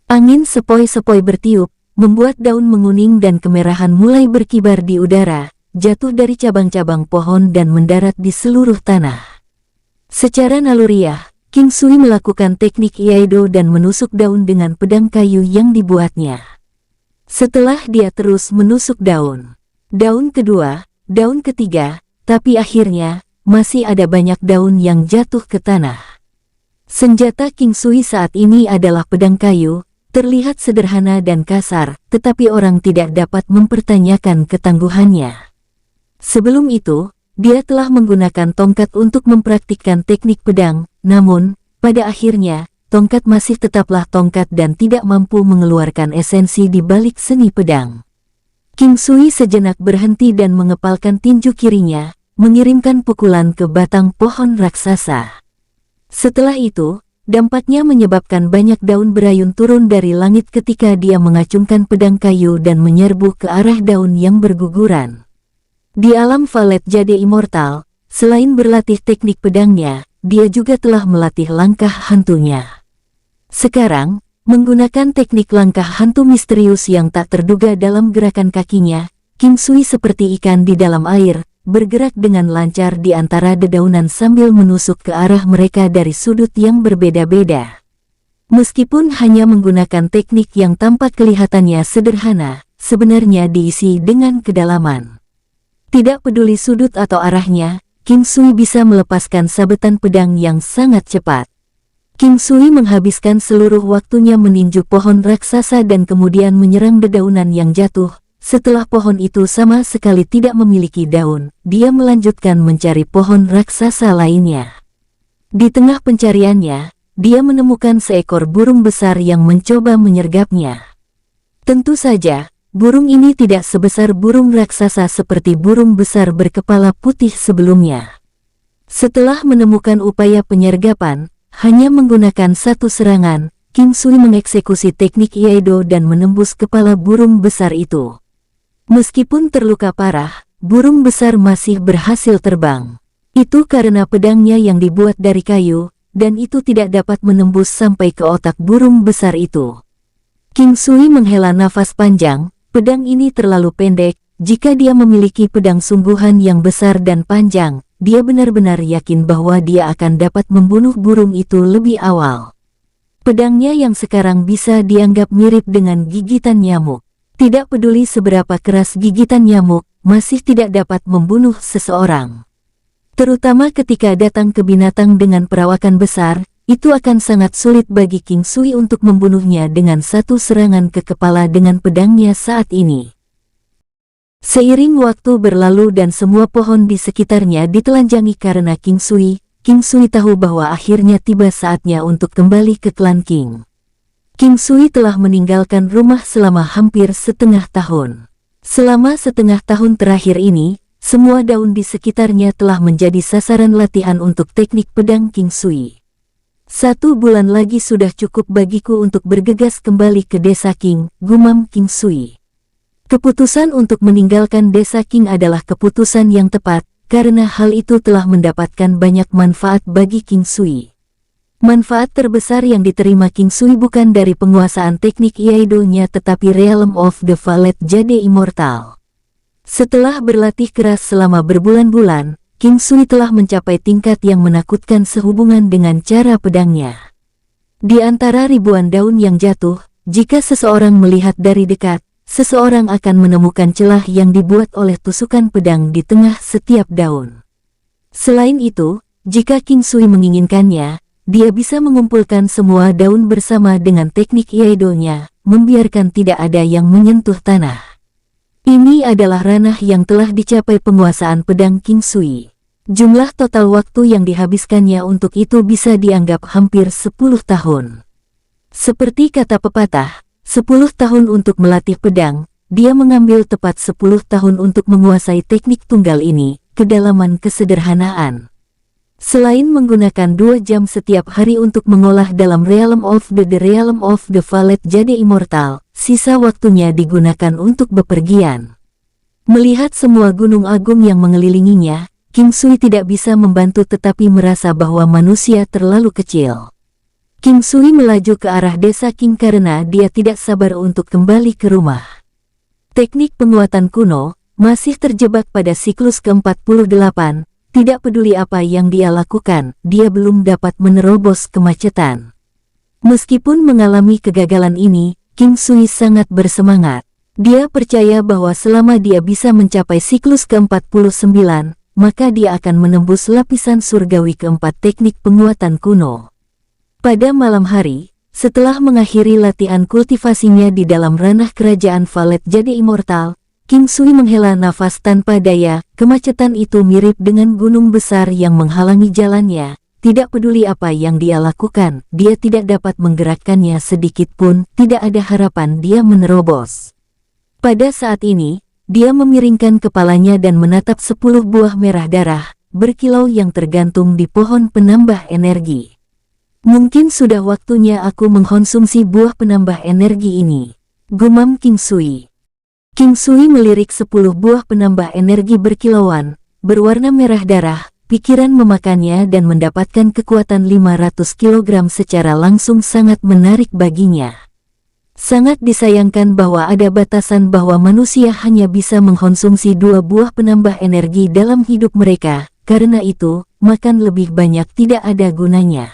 Angin sepoi-sepoi bertiup, membuat daun menguning dan kemerahan mulai berkibar di udara, jatuh dari cabang-cabang pohon dan mendarat di seluruh tanah. Secara naluriah, King Sui melakukan teknik iaido dan menusuk daun dengan pedang kayu yang dibuatnya. Setelah dia terus menusuk daun kedua, daun ketiga, tapi akhirnya, masih ada banyak daun yang jatuh ke tanah. Senjata King Sui saat ini adalah pedang kayu, terlihat sederhana dan kasar, tetapi orang tidak dapat mempertanyakan ketangguhannya. Sebelum itu, dia telah menggunakan tongkat untuk mempraktikkan teknik pedang, namun, pada akhirnya, tongkat masih tetaplah tongkat dan tidak mampu mengeluarkan esensi di balik seni pedang. King Sui sejenak berhenti dan mengepalkan tinju kirinya, mengirimkan pukulan ke batang pohon raksasa. Setelah itu, Dampaknya menyebabkan banyak daun berayun turun dari langit ketika dia mengacungkan pedang kayu dan menyerbu ke arah daun yang berguguran. Di alam Valet Jade Immortal, selain berlatih teknik pedangnya, dia juga telah melatih langkah hantunya. Sekarang, menggunakan teknik langkah hantu misterius yang tak terduga dalam gerakan kakinya, King Sui seperti ikan di dalam air, bergerak dengan lancar di antara dedaunan sambil menusuk ke arah mereka dari sudut yang berbeda-beda. Meskipun hanya menggunakan teknik yang tampak kelihatannya sederhana, sebenarnya diisi dengan kedalaman. Tidak peduli sudut atau arahnya, King Sui bisa melepaskan sabetan pedang yang sangat cepat. King Sui menghabiskan seluruh waktunya meninju pohon raksasa dan kemudian menyerang dedaunan yang jatuh. Setelah pohon itu sama sekali tidak memiliki daun, dia melanjutkan mencari pohon raksasa lainnya. Di tengah pencariannya, dia menemukan seekor burung besar yang mencoba menyergapnya. Tentu saja, burung ini tidak sebesar burung raksasa seperti burung besar berkepala putih sebelumnya. Setelah menemukan upaya penyergapan, hanya menggunakan satu serangan, King Sui mengeksekusi teknik Iaido dan menembus kepala burung besar itu. Meskipun terluka parah, burung besar masih berhasil terbang. Itu karena pedangnya yang dibuat dari kayu, dan itu tidak dapat menembus sampai ke otak burung besar itu. King Sui menghela nafas panjang, pedang ini terlalu pendek, jika dia memiliki pedang sungguhan yang besar dan panjang, dia benar-benar yakin bahwa dia akan dapat membunuh burung itu lebih awal. Pedangnya yang sekarang bisa dianggap mirip dengan gigitan nyamuk. Tidak peduli seberapa keras gigitan nyamuk, masih tidak dapat membunuh seseorang. Terutama ketika datang ke binatang dengan perawakan besar, itu akan sangat sulit bagi King Sui untuk membunuhnya dengan satu serangan ke kepala dengan pedangnya saat ini. Seiring waktu berlalu dan semua pohon di sekitarnya ditelanjangi karena King Sui tahu bahwa akhirnya tiba saatnya untuk kembali ke klan King. King Sui telah meninggalkan rumah selama hampir setengah tahun. Selama setengah tahun terakhir ini, semua daun di sekitarnya telah menjadi sasaran latihan untuk teknik pedang King Sui. 1 bulan lagi sudah cukup bagiku untuk bergegas kembali ke desa King, gumam King Sui. Keputusan untuk meninggalkan desa King adalah keputusan yang tepat, karena hal itu telah mendapatkan banyak manfaat bagi King Sui. Manfaat terbesar yang diterima King Sui bukan dari penguasaan teknik Iaido-nya tetapi Realm of the Valet Jade Immortal. Setelah berlatih keras selama berbulan-bulan, King Sui telah mencapai tingkat yang menakutkan sehubungan dengan cara pedangnya. Di antara ribuan daun yang jatuh, jika seseorang melihat dari dekat, seseorang akan menemukan celah yang dibuat oleh tusukan pedang di tengah setiap daun. Selain itu, jika King Sui menginginkannya, dia bisa mengumpulkan semua daun bersama dengan teknik Iaido-nya, membiarkan tidak ada yang menyentuh tanah. Ini adalah ranah yang telah dicapai penguasaan pedang King Sui. Jumlah total waktu yang dihabiskannya untuk itu bisa dianggap hampir 10 tahun. Seperti kata pepatah, 10 tahun untuk melatih pedang, dia mengambil tepat 10 tahun untuk menguasai teknik tunggal ini, kedalaman kesederhanaan. Selain menggunakan 2 jam setiap hari untuk mengolah dalam Realm of the Valet Jade Immortal, sisa waktunya digunakan untuk bepergian. Melihat semua gunung agung yang mengelilinginya, King Sui tidak bisa membantu tetapi merasa bahwa manusia terlalu kecil. King Sui melaju ke arah desa King karena dia tidak sabar untuk kembali ke rumah. Teknik penguatan kuno masih terjebak pada siklus ke-48. Tidak peduli apa yang dia lakukan, dia belum dapat menerobos kemacetan. Meskipun mengalami kegagalan ini, King Sui sangat bersemangat. Dia percaya bahwa selama dia bisa mencapai siklus ke-49, maka dia akan menembus lapisan surgawi keempat teknik penguatan kuno. Pada malam hari, setelah mengakhiri latihan kultivasinya di dalam ranah kerajaan Valet Jade Immortal, King Sui menghela nafas tanpa daya. Kemacetan itu mirip dengan gunung besar yang menghalangi jalannya. Tidak peduli apa yang dia lakukan, dia tidak dapat menggerakkannya sedikit pun, tidak ada harapan dia menerobos. Pada saat ini, dia memiringkan kepalanya dan menatap 10 buah merah darah, berkilau yang tergantung di pohon penambah energi. Mungkin sudah waktunya aku mengkonsumsi buah penambah energi ini, gumam King Sui. King Sui melirik 10 buah penambah energi berkilauan, berwarna merah darah. Pikiran memakannya dan mendapatkan kekuatan 500 kg secara langsung sangat menarik baginya. Sangat disayangkan bahwa ada batasan bahwa manusia hanya bisa mengkonsumsi 2 buah penambah energi dalam hidup mereka, karena itu, makan lebih banyak tidak ada gunanya.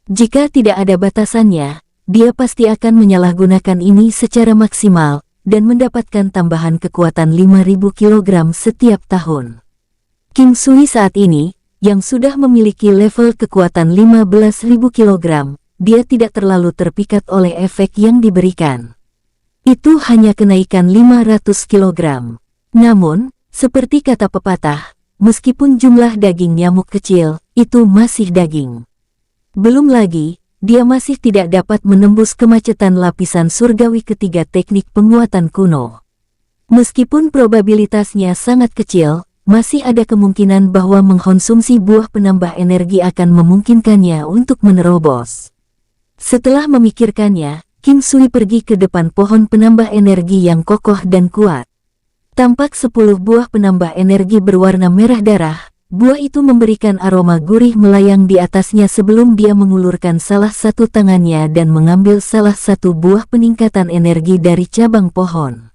Jika tidak ada batasannya, dia pasti akan menyalahgunakan ini secara maksimal, dan mendapatkan tambahan kekuatan 5.000 kg setiap tahun. King Sui saat ini, yang sudah memiliki level kekuatan 15.000 kg, dia tidak terlalu terpikat oleh efek yang diberikan. Itu hanya kenaikan 500 kg. Namun, seperti kata pepatah, meskipun jumlah daging nyamuk kecil, itu masih daging. Belum lagi, dia masih tidak dapat menembus kemacetan lapisan surgawi ketiga teknik penguatan kuno. Meskipun probabilitasnya sangat kecil, masih ada kemungkinan bahwa mengkonsumsi buah penambah energi akan memungkinkannya untuk menerobos. Setelah memikirkannya, King Sui pergi ke depan pohon penambah energi yang kokoh dan kuat. Tampak 10 buah penambah energi berwarna merah darah. Buah itu memberikan aroma gurih melayang di atasnya sebelum dia mengulurkan salah satu tangannya dan mengambil salah satu buah peningkatan energi dari cabang pohon.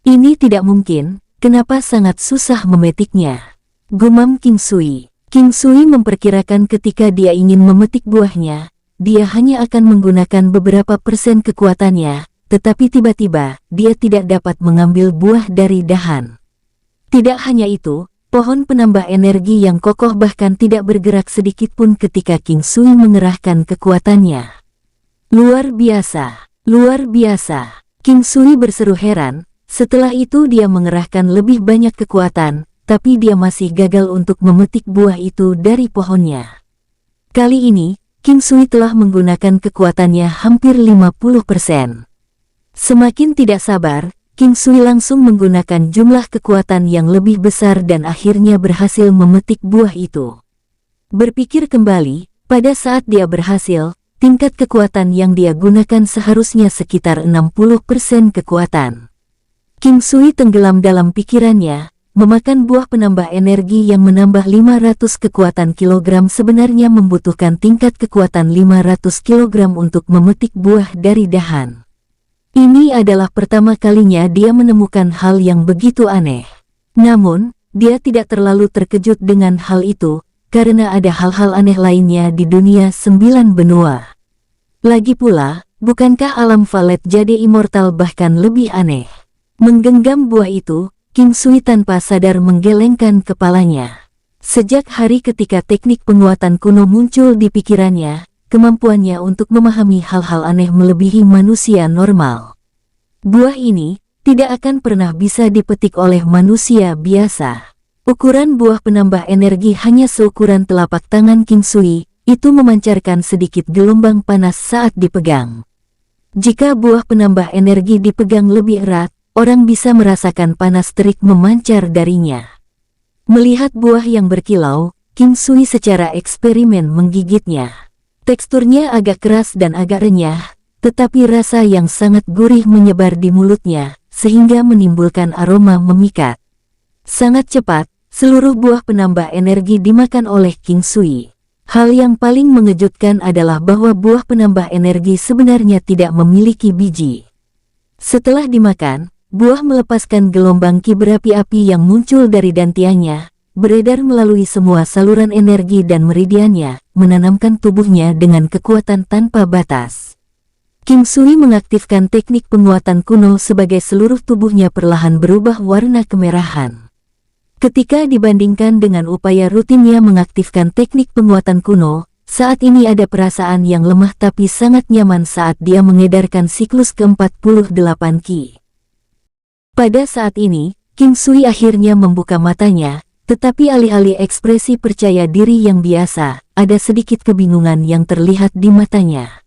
Ini tidak mungkin. Kenapa sangat susah memetiknya? Gumam King Sui. King Sui memperkirakan ketika dia ingin memetik buahnya, dia hanya akan menggunakan beberapa persen kekuatannya, tetapi tiba-tiba, dia tidak dapat mengambil buah dari dahan. Tidak hanya itu, pohon penambah energi yang kokoh bahkan tidak bergerak sedikit pun ketika King Sui mengerahkan kekuatannya. Luar biasa, luar biasa. King Sui berseru heran. Setelah itu dia mengerahkan lebih banyak kekuatan, tapi dia masih gagal untuk memetik buah itu dari pohonnya. Kali ini, King Sui telah menggunakan kekuatannya hampir 50%. Semakin tidak sabar, King Sui langsung menggunakan jumlah kekuatan yang lebih besar dan akhirnya berhasil memetik buah itu. Berpikir kembali, pada saat dia berhasil, tingkat kekuatan yang dia gunakan seharusnya sekitar 60% kekuatan. King Sui tenggelam dalam pikirannya, memakan buah penambah energi yang menambah 500 kekuatan kilogram sebenarnya membutuhkan tingkat kekuatan 500 kilogram untuk memetik buah dari dahan. Ini adalah pertama kalinya dia menemukan hal yang begitu aneh. Namun, dia tidak terlalu terkejut dengan hal itu, karena ada hal-hal aneh lainnya di dunia 9 benua. Lagi pula, bukankah alam Valet jadi immortal bahkan lebih aneh? Menggenggam buah itu, King Sui tanpa sadar menggelengkan kepalanya. Sejak hari ketika teknik penguatan kuno muncul di pikirannya, kemampuannya untuk memahami hal-hal aneh melebihi manusia normal. Buah ini tidak akan pernah bisa dipetik oleh manusia biasa. Ukuran buah penambah energi hanya seukuran telapak tangan King Sui, itu memancarkan sedikit gelombang panas saat dipegang. Jika buah penambah energi dipegang lebih erat, orang bisa merasakan panas terik memancar darinya. Melihat buah yang berkilau, King Sui secara eksperimen menggigitnya. Teksturnya agak keras dan agak renyah, tetapi rasa yang sangat gurih menyebar di mulutnya, sehingga menimbulkan aroma memikat. Sangat cepat, seluruh buah penambah energi dimakan oleh King Sui. Hal yang paling mengejutkan adalah bahwa buah penambah energi sebenarnya tidak memiliki biji. Setelah dimakan, buah melepaskan gelombang ki berapi-api yang muncul dari dantiannya, beredar melalui semua saluran energi dan meridiannya, menanamkan tubuhnya dengan kekuatan tanpa batas. King Sui mengaktifkan teknik penguatan kuno sebagai seluruh tubuhnya perlahan berubah warna kemerahan. Ketika dibandingkan dengan upaya rutinnya mengaktifkan teknik penguatan kuno, saat ini ada perasaan yang lemah tapi sangat nyaman saat dia mengedarkan siklus ke-48 ki. Pada saat ini, King Sui akhirnya membuka matanya, tetapi alih-alih ekspresi percaya diri yang biasa, ada sedikit kebingungan yang terlihat di matanya.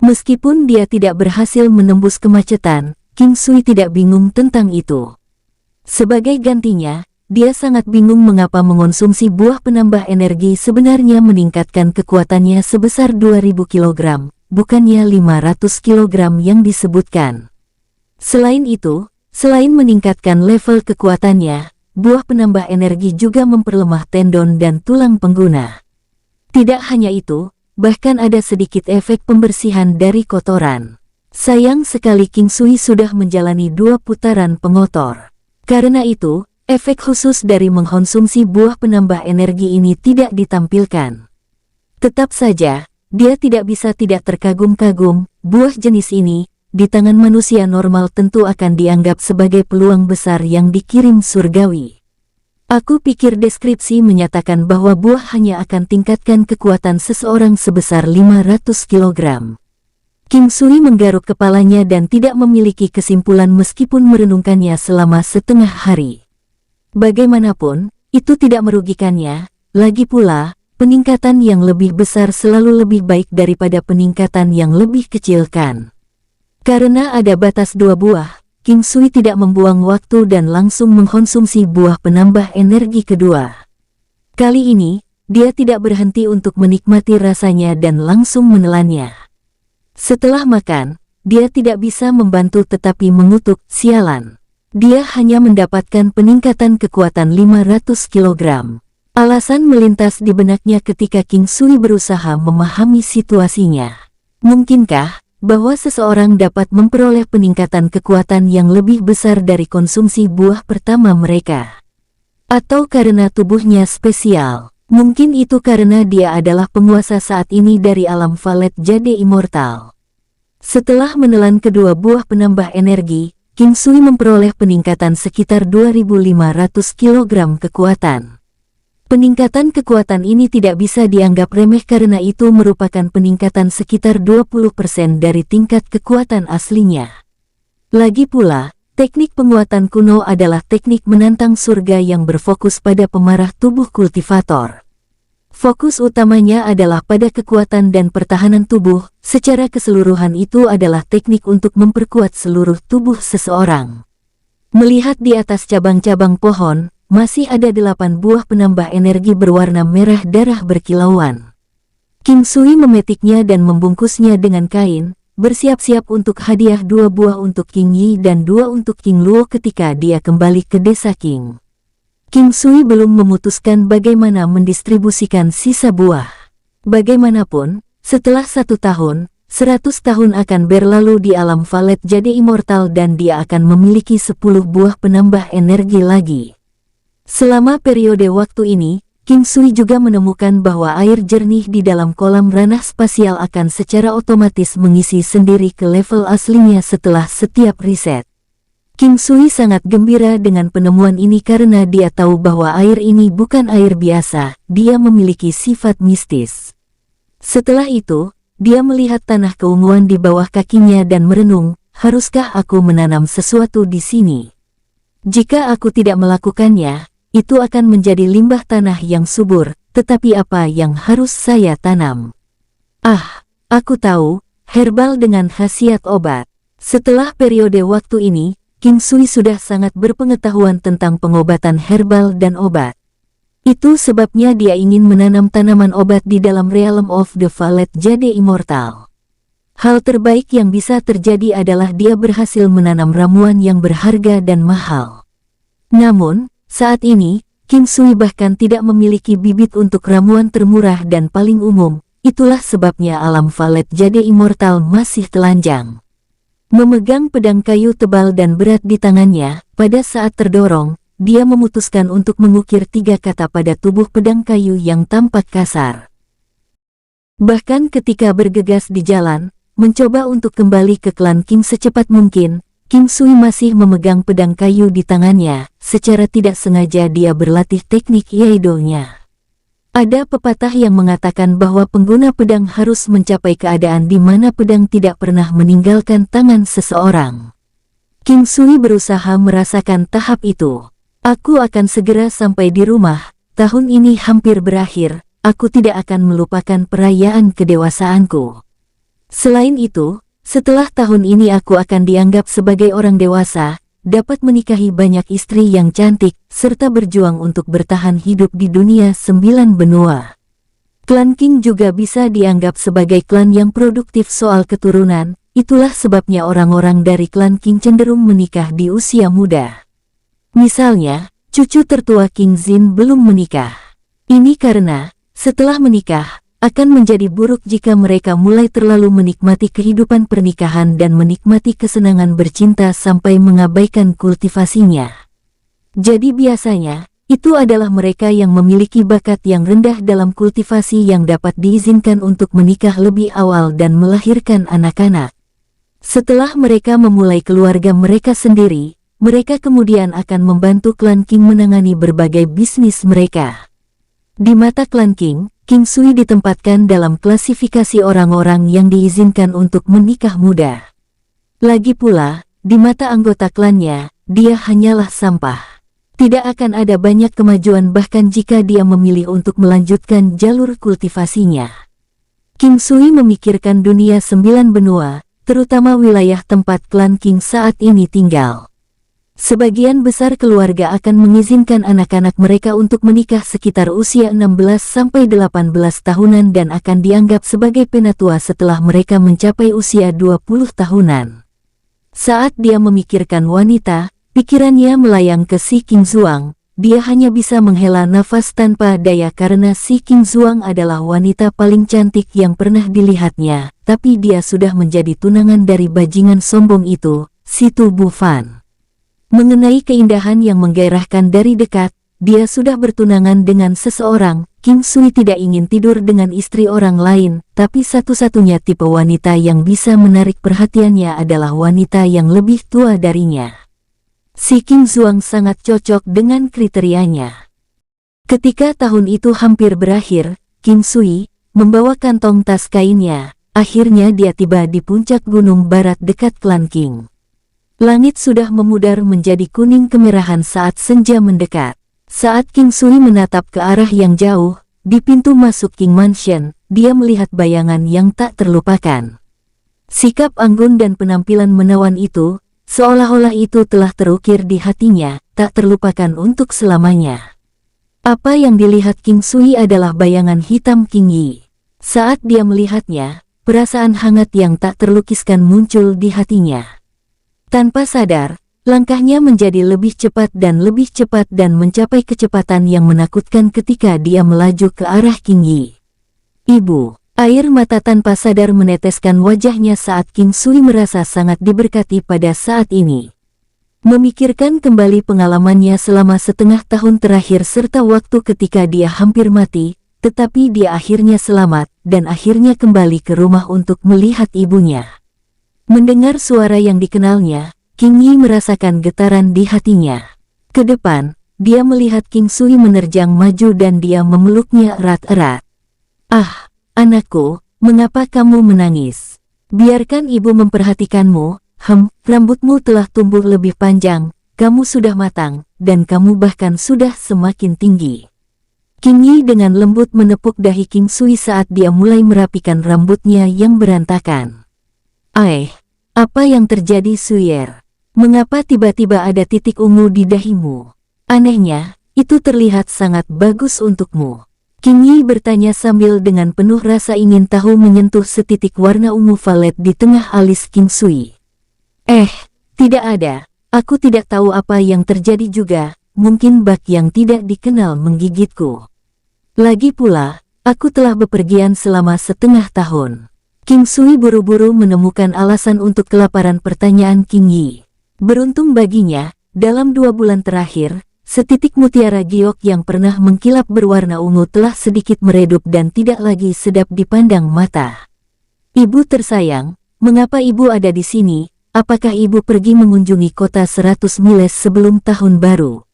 Meskipun dia tidak berhasil menembus kemacetan, King Sui tidak bingung tentang itu. Sebagai gantinya, dia sangat bingung mengapa mengonsumsi buah penambah energi sebenarnya meningkatkan kekuatannya sebesar 2000 kg, bukannya 500 kg yang disebutkan. Selain itu, selain meningkatkan level kekuatannya, buah penambah energi juga memperlemah tendon dan tulang pengguna. Tidak hanya itu, bahkan ada sedikit efek pembersihan dari kotoran. Sayang sekali King Sui sudah menjalani 2 putaran pengotor. Karena itu, efek khusus dari mengkonsumsi buah penambah energi ini tidak ditampilkan. Tetap saja, dia tidak bisa tidak terkagum-kagum, buah jenis ini, di tangan manusia normal tentu akan dianggap sebagai peluang besar yang dikirim surgawi. Aku pikir deskripsi menyatakan bahwa buah hanya akan tingkatkan kekuatan seseorang sebesar 500 kg. King Sui menggaruk kepalanya dan tidak memiliki kesimpulan meskipun merenungkannya selama setengah hari. Bagaimanapun, itu tidak merugikannya, lagi pula, peningkatan yang lebih besar selalu lebih baik daripada peningkatan yang lebih kecil kan. Karena ada batas 2 buah, King Sui tidak membuang waktu dan langsung mengkonsumsi buah penambah energi kedua. Kali ini, dia tidak berhenti untuk menikmati rasanya dan langsung menelannya. Setelah makan, dia tidak bisa membantu tetapi mengutuk, sialan. Dia hanya mendapatkan peningkatan kekuatan 500 kg. Alasan melintas di benaknya ketika King Sui berusaha memahami situasinya. Mungkinkah bahwa seseorang dapat memperoleh peningkatan kekuatan yang lebih besar dari konsumsi buah pertama mereka? Atau karena tubuhnya spesial? Mungkin itu karena dia adalah penguasa saat ini dari alam Valet Jade Immortal. Setelah menelan kedua buah penambah energi, King Sui memperoleh peningkatan sekitar 2500 kg kekuatan. Peningkatan kekuatan ini tidak bisa dianggap remeh karena itu merupakan peningkatan sekitar 20% dari tingkat kekuatan aslinya. Lagi pula, teknik penguatan kuno adalah teknik menantang surga yang berfokus pada pemarah tubuh kultivator. Fokus utamanya adalah pada kekuatan dan pertahanan tubuh, secara keseluruhan itu adalah teknik untuk memperkuat seluruh tubuh seseorang. Melihat di atas cabang-cabang pohon, masih ada 8 buah penambah energi berwarna merah darah berkilauan. King Sui memetiknya dan membungkusnya dengan kain, bersiap-siap untuk hadiah 2 buah untuk King Yi dan 2 untuk King Luo ketika dia kembali ke desa King. King Sui belum memutuskan bagaimana mendistribusikan sisa buah. Bagaimanapun, setelah 1 tahun, 100 tahun akan berlalu di alam Valet Jade Immortal dan dia akan memiliki 10 buah penambah energi lagi. Selama periode waktu ini, King Sui juga menemukan bahwa air jernih di dalam kolam ranah spasial akan secara otomatis mengisi sendiri ke level aslinya setelah setiap riset. King Sui sangat gembira dengan penemuan ini karena dia tahu bahwa air ini bukan air biasa, dia memiliki sifat mistis. Setelah itu, dia melihat tanah keunguan di bawah kakinya dan merenung, haruskah aku menanam sesuatu di sini? Jika aku tidak melakukannya, itu akan menjadi limbah tanah yang subur, tetapi apa yang harus saya tanam? Ah, aku tahu, herbal dengan khasiat obat. Setelah periode waktu ini, King Sui sudah sangat berpengetahuan tentang pengobatan herbal dan obat. Itu sebabnya dia ingin menanam tanaman obat di dalam realm of the Valet Jade Immortal. Hal terbaik yang bisa terjadi adalah dia berhasil menanam ramuan yang berharga dan mahal. Namun, saat ini, King Sui bahkan tidak memiliki bibit untuk ramuan termurah dan paling umum, itulah sebabnya alam Valet Jade Immortal masih telanjang. Memegang pedang kayu tebal dan berat di tangannya, pada saat terdorong, dia memutuskan untuk mengukir 3 kata pada tubuh pedang kayu yang tampak kasar. Bahkan ketika bergegas di jalan, mencoba untuk kembali ke klan King secepat mungkin, King Sui masih memegang pedang kayu di tangannya, secara tidak sengaja dia berlatih teknik Iaido-nya. Ada pepatah yang mengatakan bahwa pengguna pedang harus mencapai keadaan di mana pedang tidak pernah meninggalkan tangan seseorang. King Sui berusaha merasakan tahap itu. Aku akan segera sampai di rumah, tahun ini hampir berakhir, aku tidak akan melupakan perayaan kedewasaanku. Selain itu, setelah tahun ini aku akan dianggap sebagai orang dewasa, dapat menikahi banyak istri yang cantik, serta berjuang untuk bertahan hidup di dunia 9 benua. Klan King juga bisa dianggap sebagai klan yang produktif soal keturunan, itulah sebabnya orang-orang dari klan King cenderung menikah di usia muda. Misalnya, cucu tertua King Zin belum menikah. Ini karena, setelah menikah, akan menjadi buruk jika mereka mulai terlalu menikmati kehidupan pernikahan dan menikmati kesenangan bercinta sampai mengabaikan kultivasinya. Jadi biasanya, itu adalah mereka yang memiliki bakat yang rendah dalam kultivasi yang dapat diizinkan untuk menikah lebih awal dan melahirkan anak-anak. Setelah mereka memulai keluarga mereka sendiri, mereka kemudian akan membantu klan King menangani berbagai bisnis mereka. Di mata klan King, King Sui ditempatkan dalam klasifikasi orang-orang yang diizinkan untuk menikah muda. Lagi pula, di mata anggota klannya, dia hanyalah sampah. Tidak akan ada banyak kemajuan bahkan jika dia memilih untuk melanjutkan jalur kultivasinya. King Sui memikirkan dunia 9 benua, terutama wilayah tempat klan King saat ini tinggal. Sebagian besar keluarga akan mengizinkan anak-anak mereka untuk menikah sekitar usia 16-18 tahunan dan akan dianggap sebagai penatua setelah mereka mencapai usia 20 tahunan. Saat dia memikirkan wanita, pikirannya melayang ke si King Zuang. Dia hanya bisa menghela nafas tanpa daya karena si King Zuang adalah wanita paling cantik yang pernah dilihatnya, tapi dia sudah menjadi tunangan dari bajingan sombong itu, si Tu Bufan. Mengenai keindahan yang menggairahkan dari dekat, dia sudah bertunangan dengan seseorang. King Sui tidak ingin tidur dengan istri orang lain, tapi satu-satunya tipe wanita yang bisa menarik perhatiannya adalah wanita yang lebih tua darinya. Si King Zuang sangat cocok dengan kriterianya. Ketika tahun itu hampir berakhir, King Sui membawa kantong tas kainnya. Akhirnya dia tiba di puncak gunung barat dekat klan King. Langit sudah memudar menjadi kuning kemerahan saat senja mendekat. Saat King Sui menatap ke arah yang jauh, di pintu masuk King Mansion, dia melihat bayangan yang tak terlupakan. Sikap anggun dan penampilan menawan itu, seolah-olah itu telah terukir di hatinya, tak terlupakan untuk selamanya. Apa yang dilihat King Sui adalah bayangan hitam King Yi. Saat dia melihatnya, perasaan hangat yang tak terlukiskan muncul di hatinya. Tanpa sadar, langkahnya menjadi lebih cepat dan mencapai kecepatan yang menakutkan ketika dia melaju ke arah King Yi. Ibu, air mata tanpa sadar meneteskan wajahnya saat King Sui merasa sangat diberkati pada saat ini. Memikirkan kembali pengalamannya selama setengah tahun terakhir serta waktu ketika dia hampir mati, tetapi dia akhirnya selamat dan akhirnya kembali ke rumah untuk melihat ibunya. Mendengar suara yang dikenalnya, King Yi merasakan getaran di hatinya. Ke depan, dia melihat King Sui menerjang maju dan dia memeluknya erat-erat. "Ah, anakku, mengapa kamu menangis? Biarkan ibu memperhatikanmu. Rambutmu telah tumbuh lebih panjang, kamu sudah matang, dan kamu bahkan sudah semakin tinggi." King Yi dengan lembut menepuk dahi King Sui saat dia mulai merapikan rambutnya yang berantakan. Apa yang terjadi Suyer? Mengapa tiba-tiba ada titik ungu di dahimu? Anehnya, itu terlihat sangat bagus untukmu. King Yi bertanya sambil dengan penuh rasa ingin tahu menyentuh setitik warna ungu valet di tengah alis King Sui. Tidak ada. Aku tidak tahu apa yang terjadi juga, mungkin bak yang tidak dikenal menggigitku. Lagi pula, aku telah bepergian selama setengah tahun. King Sui buru-buru menemukan alasan untuk kelaparan pertanyaan King Yi. Beruntung baginya, dalam 2 bulan terakhir, setitik mutiara giok yang pernah mengkilap berwarna ungu telah sedikit meredup dan tidak lagi sedap dipandang mata. Ibu tersayang, mengapa ibu ada di sini? Apakah ibu pergi mengunjungi kota 100 miles sebelum tahun baru?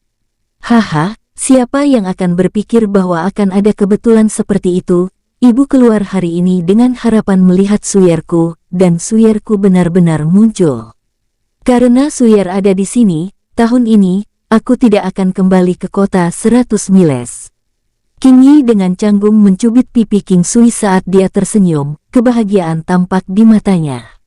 Haha, siapa yang akan berpikir bahwa akan ada kebetulan seperti itu? Ibu keluar hari ini dengan harapan melihat Suyerku, dan Suyerku benar-benar muncul. Karena Suyer ada di sini, tahun ini, aku tidak akan kembali ke kota 100 miles. King Yi dengan canggung mencubit pipi King Sui saat dia tersenyum, kebahagiaan tampak di matanya.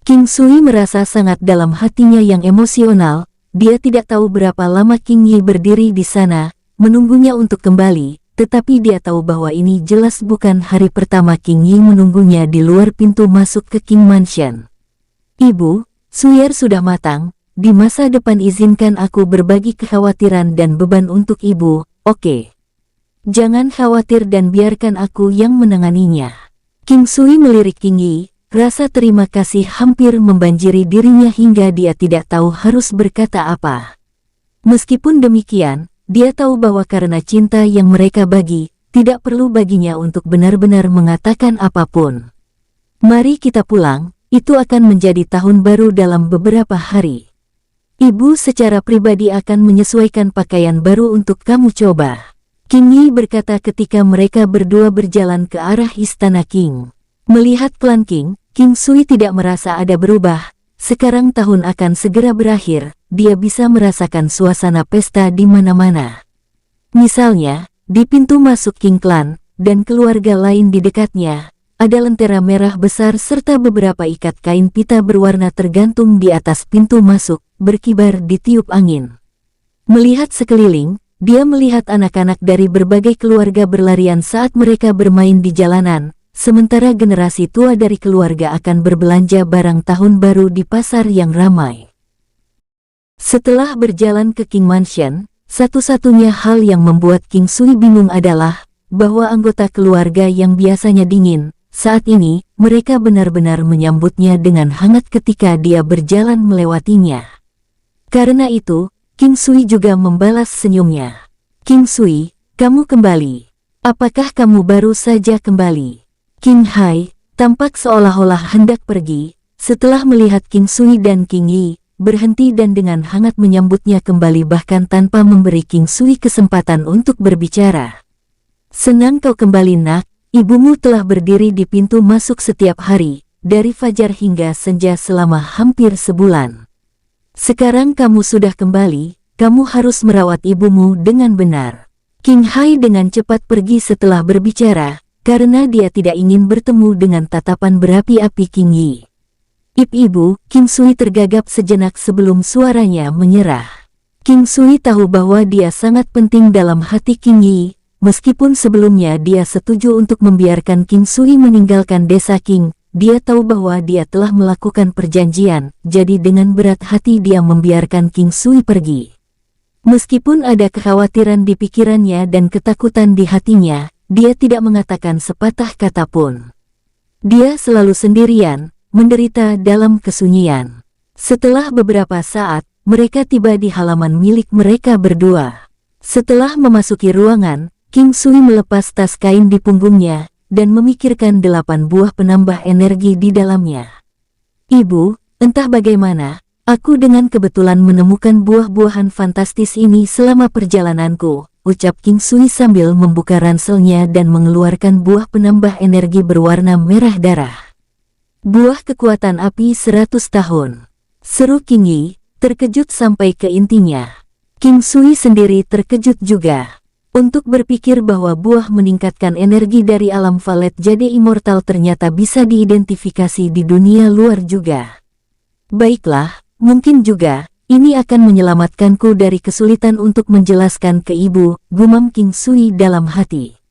King Sui merasa sangat dalam hatinya yang emosional, dia tidak tahu berapa lama King Yi berdiri di sana, menunggunya untuk kembali, tetapi dia tahu bahwa ini jelas bukan hari pertama King Yi menunggunya di luar pintu masuk ke King Mansion. Ibu, suyer sudah matang, di masa depan izinkan aku berbagi kekhawatiran dan beban untuk ibu, oke? Jangan khawatir dan biarkan aku yang menanganinya. King Sui melirik King Yi, rasa terima kasih hampir membanjiri dirinya hingga dia tidak tahu harus berkata apa. Meskipun demikian, dia tahu bahwa karena cinta yang mereka bagi, tidak perlu baginya untuk benar-benar mengatakan apapun. Mari kita pulang, itu akan menjadi tahun baru dalam beberapa hari. Ibu secara pribadi akan menyesuaikan pakaian baru untuk kamu coba. King Yi berkata ketika mereka berdua berjalan ke arah istana King. Melihat klan King, King Sui tidak merasa ada berubah. Sekarang tahun akan segera berakhir, dia bisa merasakan suasana pesta di mana-mana. Misalnya, di pintu masuk King Clan, dan keluarga lain di dekatnya, ada lentera merah besar serta beberapa ikat kain pita berwarna tergantung di atas pintu masuk, berkibar ditiup angin. Melihat sekeliling, dia melihat anak-anak dari berbagai keluarga berlarian saat mereka bermain di jalanan, sementara generasi tua dari keluarga akan berbelanja barang tahun baru di pasar yang ramai. Setelah berjalan ke King Mansion, satu-satunya hal yang membuat King Sui bingung adalah bahwa anggota keluarga yang biasanya dingin, saat ini mereka benar-benar menyambutnya dengan hangat ketika dia berjalan melewatinya. Karena itu, King Sui juga membalas senyumnya. King Sui, kamu kembali. Apakah kamu baru saja kembali? King Hai tampak seolah-olah hendak pergi, setelah melihat King Sui dan King Yi, berhenti dan dengan hangat menyambutnya kembali bahkan tanpa memberi King Sui kesempatan untuk berbicara. Senang kau kembali nak, ibumu telah berdiri di pintu masuk setiap hari, dari fajar hingga senja selama hampir sebulan. Sekarang kamu sudah kembali, kamu harus merawat ibumu dengan benar. King Hai dengan cepat pergi setelah berbicara, karena dia tidak ingin bertemu dengan tatapan berapi-api King Yi. Ibu, King Sui tergagap sejenak sebelum suaranya menyerah. King Sui tahu bahwa dia sangat penting dalam hati King Yi, meskipun sebelumnya dia setuju untuk membiarkan King Sui meninggalkan desa King. Dia tahu bahwa dia telah melakukan perjanjian, jadi dengan berat hati dia membiarkan King Sui pergi. Meskipun ada kekhawatiran di pikirannya dan ketakutan di hatinya, dia tidak mengatakan sepatah kata pun. Dia selalu sendirian, menderita dalam kesunyian. Setelah beberapa saat, mereka tiba di halaman milik mereka berdua. Setelah memasuki ruangan, King Sui melepas tas kain di punggungnya, dan memikirkan 8 buah penambah energi di dalamnya. Ibu, entah bagaimana, aku dengan kebetulan menemukan buah-buahan fantastis ini selama perjalananku, ucap King Sui sambil membuka ranselnya dan mengeluarkan buah penambah energi berwarna merah darah. Buah kekuatan api 100 tahun. Seru King Yi, terkejut sampai ke intinya. King Sui sendiri terkejut juga. Untuk berpikir bahwa buah meningkatkan energi dari alam valet jadi immortal ternyata bisa diidentifikasi di dunia luar juga. Baiklah, mungkin juga, ini akan menyelamatkanku dari kesulitan untuk menjelaskan ke ibu, gumam King Sui dalam hati.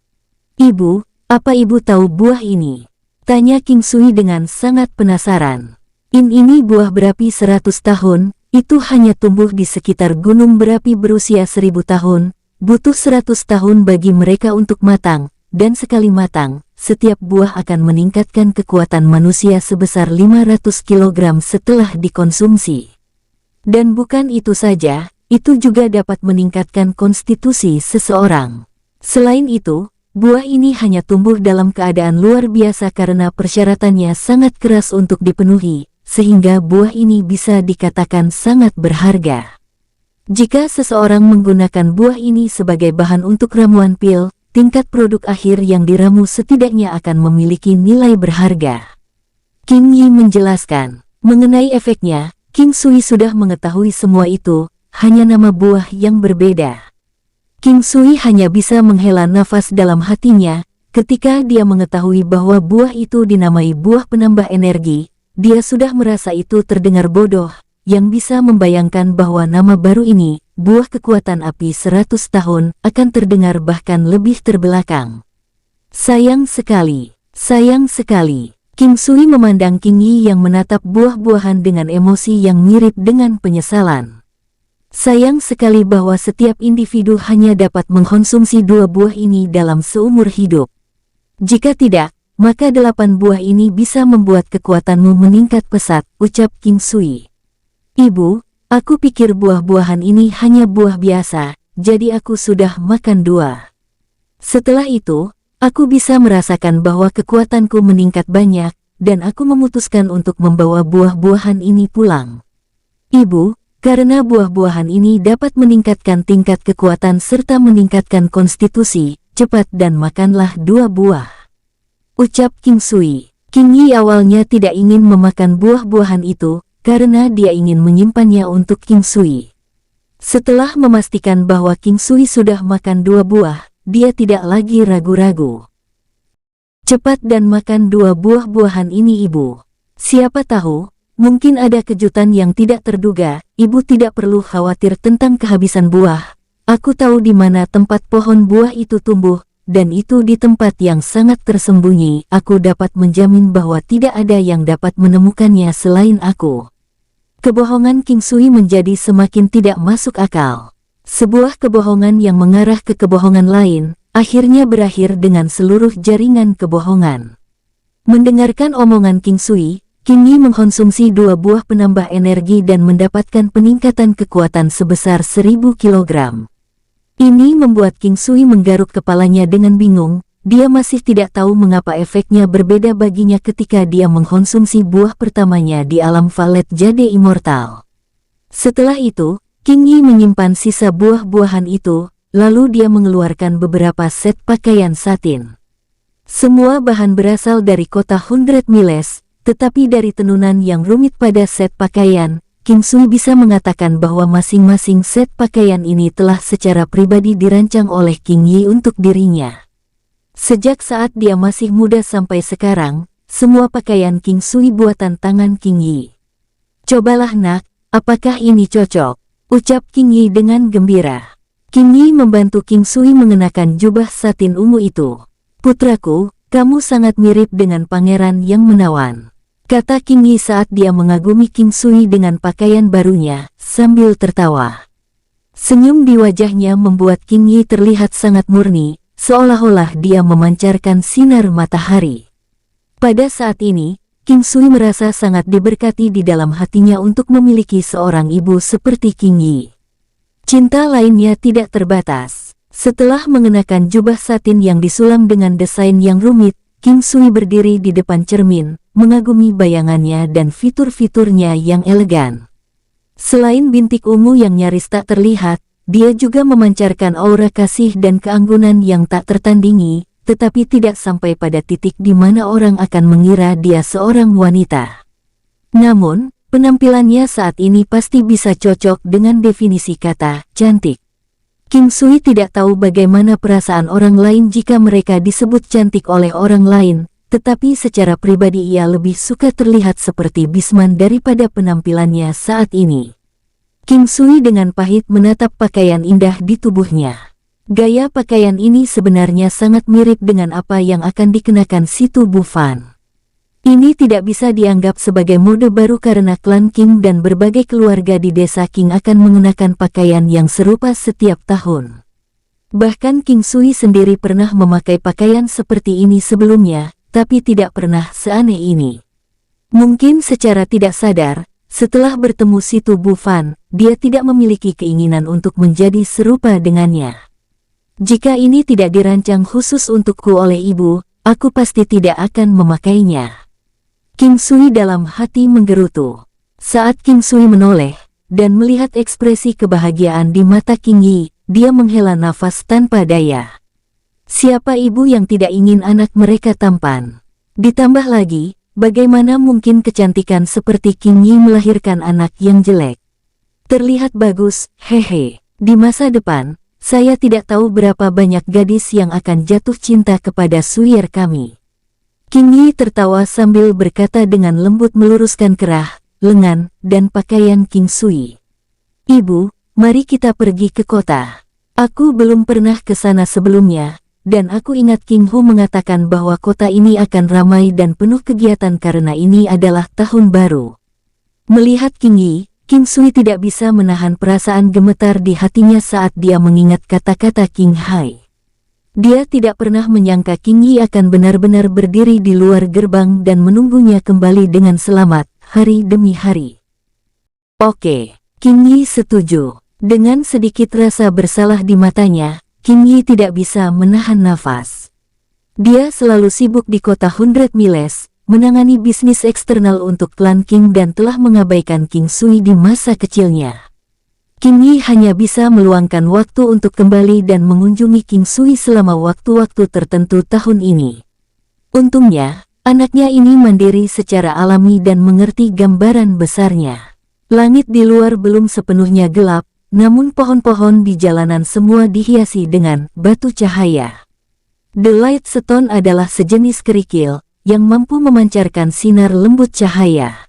Ibu, apa ibu tahu buah ini? Tanya King Sui dengan sangat penasaran. Ini buah berapi 100 tahun, itu hanya tumbuh di sekitar gunung berapi berusia 1000 tahun, butuh 100 tahun bagi mereka untuk matang, dan sekali matang, setiap buah akan meningkatkan kekuatan manusia sebesar 500 kg setelah dikonsumsi. Dan bukan itu saja, itu juga dapat meningkatkan konstitusi seseorang. Selain itu, buah ini hanya tumbuh dalam keadaan luar biasa karena persyaratannya sangat keras untuk dipenuhi, sehingga buah ini bisa dikatakan sangat berharga. Jika seseorang menggunakan buah ini sebagai bahan untuk ramuan pil, tingkat produk akhir yang diramu setidaknya akan memiliki nilai berharga. King Yi menjelaskan, mengenai efeknya, King Sui sudah mengetahui semua itu, hanya nama buah yang berbeda. King Sui hanya bisa menghela nafas dalam hatinya, ketika dia mengetahui bahwa buah itu dinamai buah penambah energi, dia sudah merasa itu terdengar bodoh. yang bisa membayangkan bahwa nama baru ini, buah kekuatan api 100 tahun, akan terdengar bahkan lebih terbelakang. Sayang sekali, sayang sekali. King Sui memandang King Yi yang menatap buah-buahan dengan emosi yang mirip dengan penyesalan. Sayang sekali bahwa setiap individu hanya dapat mengkonsumsi 2 buah ini dalam seumur hidup. Jika tidak, maka 8 buah ini bisa membuat kekuatanmu meningkat pesat, ucap King Sui. Ibu, aku pikir buah-buahan ini hanya buah biasa, jadi aku sudah makan 2. Setelah itu, aku bisa merasakan bahwa kekuatanku meningkat banyak, dan aku memutuskan untuk membawa buah-buahan ini pulang. Ibu, karena buah-buahan ini dapat meningkatkan tingkat kekuatan serta meningkatkan konstitusi, cepat dan makanlah 2 buah. Ucap King Sui. King Yi awalnya tidak ingin memakan buah-buahan itu, karena dia ingin menyimpannya untuk King Sui. Setelah memastikan bahwa King Sui sudah makan 2 buah, dia tidak lagi ragu-ragu. Cepat dan makan 2 buah-buahan ini ibu. Siapa tahu, mungkin ada kejutan yang tidak terduga. Ibu tidak perlu khawatir tentang kehabisan buah. Aku tahu di mana tempat pohon buah itu tumbuh, dan itu di tempat yang sangat tersembunyi. Aku dapat menjamin bahwa tidak ada yang dapat menemukannya selain aku. Kebohongan King Sui menjadi semakin tidak masuk akal. Sebuah kebohongan yang mengarah ke kebohongan lain, akhirnya berakhir dengan seluruh jaringan kebohongan. Mendengarkan omongan King Sui, King Yi mengkonsumsi 2 buah penambah energi dan mendapatkan peningkatan kekuatan sebesar 1000 kg. Ini membuat King Sui menggaruk kepalanya dengan bingung. Dia masih tidak tahu mengapa efeknya berbeda baginya ketika dia mengkonsumsi buah pertamanya di alam Valet Jade Immortal. Setelah itu, King Yi menyimpan sisa buah-buahan itu, lalu dia mengeluarkan beberapa set pakaian satin. Semua bahan berasal dari kota 100 Miles, tetapi dari tenunan yang rumit pada set pakaian, King Sui bisa mengatakan bahwa masing-masing set pakaian ini telah secara pribadi dirancang oleh King Yi untuk dirinya. Sejak saat dia masih muda sampai sekarang, semua pakaian King Sui buatan tangan King Yi. Cobalah nak, apakah ini cocok? Ucap King Yi dengan gembira. King Yi membantu King Sui mengenakan jubah satin ungu itu. Putraku, kamu sangat mirip dengan pangeran yang menawan, kata King Yi saat dia mengagumi King Sui dengan pakaian barunya, sambil tertawa. Senyum di wajahnya membuat King Yi terlihat sangat murni, seolah-olah dia memancarkan sinar matahari. Pada saat ini, King Sui merasa sangat diberkati di dalam hatinya untuk memiliki seorang ibu seperti King Yi. Cinta lainnya tidak terbatas. Setelah mengenakan jubah satin yang disulam dengan desain yang rumit, King Sui berdiri di depan cermin, mengagumi bayangannya dan fitur-fiturnya yang elegan. Selain bintik ungu yang nyaris tak terlihat, dia juga memancarkan aura kasih dan keanggunan yang tak tertandingi, tetapi tidak sampai pada titik di mana orang akan mengira dia seorang wanita. Namun, penampilannya saat ini pasti bisa cocok dengan definisi kata cantik. King Sui tidak tahu bagaimana perasaan orang lain jika mereka disebut cantik oleh orang lain, tetapi secara pribadi ia lebih suka terlihat seperti Bisman daripada penampilannya saat ini. King Sui dengan pahit menatap pakaian indah di tubuhnya. Gaya pakaian ini sebenarnya sangat mirip dengan apa yang akan dikenakan si tubuh Fan. Ini tidak bisa dianggap sebagai mode baru karena klan King dan berbagai keluarga di desa King akan mengenakan pakaian yang serupa setiap tahun. Bahkan King Sui sendiri pernah memakai pakaian seperti ini sebelumnya, tapi tidak pernah seaneh ini. Mungkin secara tidak sadar, setelah bertemu si tubuh Fan, dia tidak memiliki keinginan untuk menjadi serupa dengannya. Jika ini tidak dirancang khusus untukku oleh ibu, aku pasti tidak akan memakainya. King Sui dalam hati menggerutu. Saat King Sui menoleh, dan melihat ekspresi kebahagiaan di mata King Yi, dia menghela nafas tanpa daya. Siapa ibu yang tidak ingin anak mereka tampan? Ditambah lagi, bagaimana mungkin kecantikan seperti King Yi melahirkan anak yang jelek? Terlihat bagus, hehe. Di masa depan, saya tidak tahu berapa banyak gadis yang akan jatuh cinta kepada suyer kami. King Yi tertawa sambil berkata dengan lembut meluruskan kerah, lengan, dan pakaian King Sui. "Ibu, mari kita pergi ke kota. Aku belum pernah ke sana sebelumnya, dan aku ingat King Hu mengatakan bahwa kota ini akan ramai dan penuh kegiatan karena ini adalah tahun baru." Melihat King Yi, King Sui tidak bisa menahan perasaan gemetar di hatinya saat dia mengingat kata-kata King Hai. Dia tidak pernah menyangka King Yi akan benar-benar berdiri di luar gerbang dan menunggunya kembali dengan selamat, hari demi hari. "Oke." King Yi setuju. Dengan sedikit rasa bersalah di matanya, King Yi tidak bisa menahan nafas. Dia selalu sibuk di kota 100 Miles, menangani bisnis eksternal untuk klan King dan telah mengabaikan King Sui di masa kecilnya. King Yi hanya bisa meluangkan waktu untuk kembali dan mengunjungi King Sui selama waktu-waktu tertentu tahun ini. Untungnya, anaknya ini mandiri secara alami dan mengerti gambaran besarnya. Langit di luar belum sepenuhnya gelap, namun pohon-pohon di jalanan semua dihiasi dengan batu cahaya. The Light Stone adalah sejenis kerikil yang mampu memancarkan sinar lembut cahaya.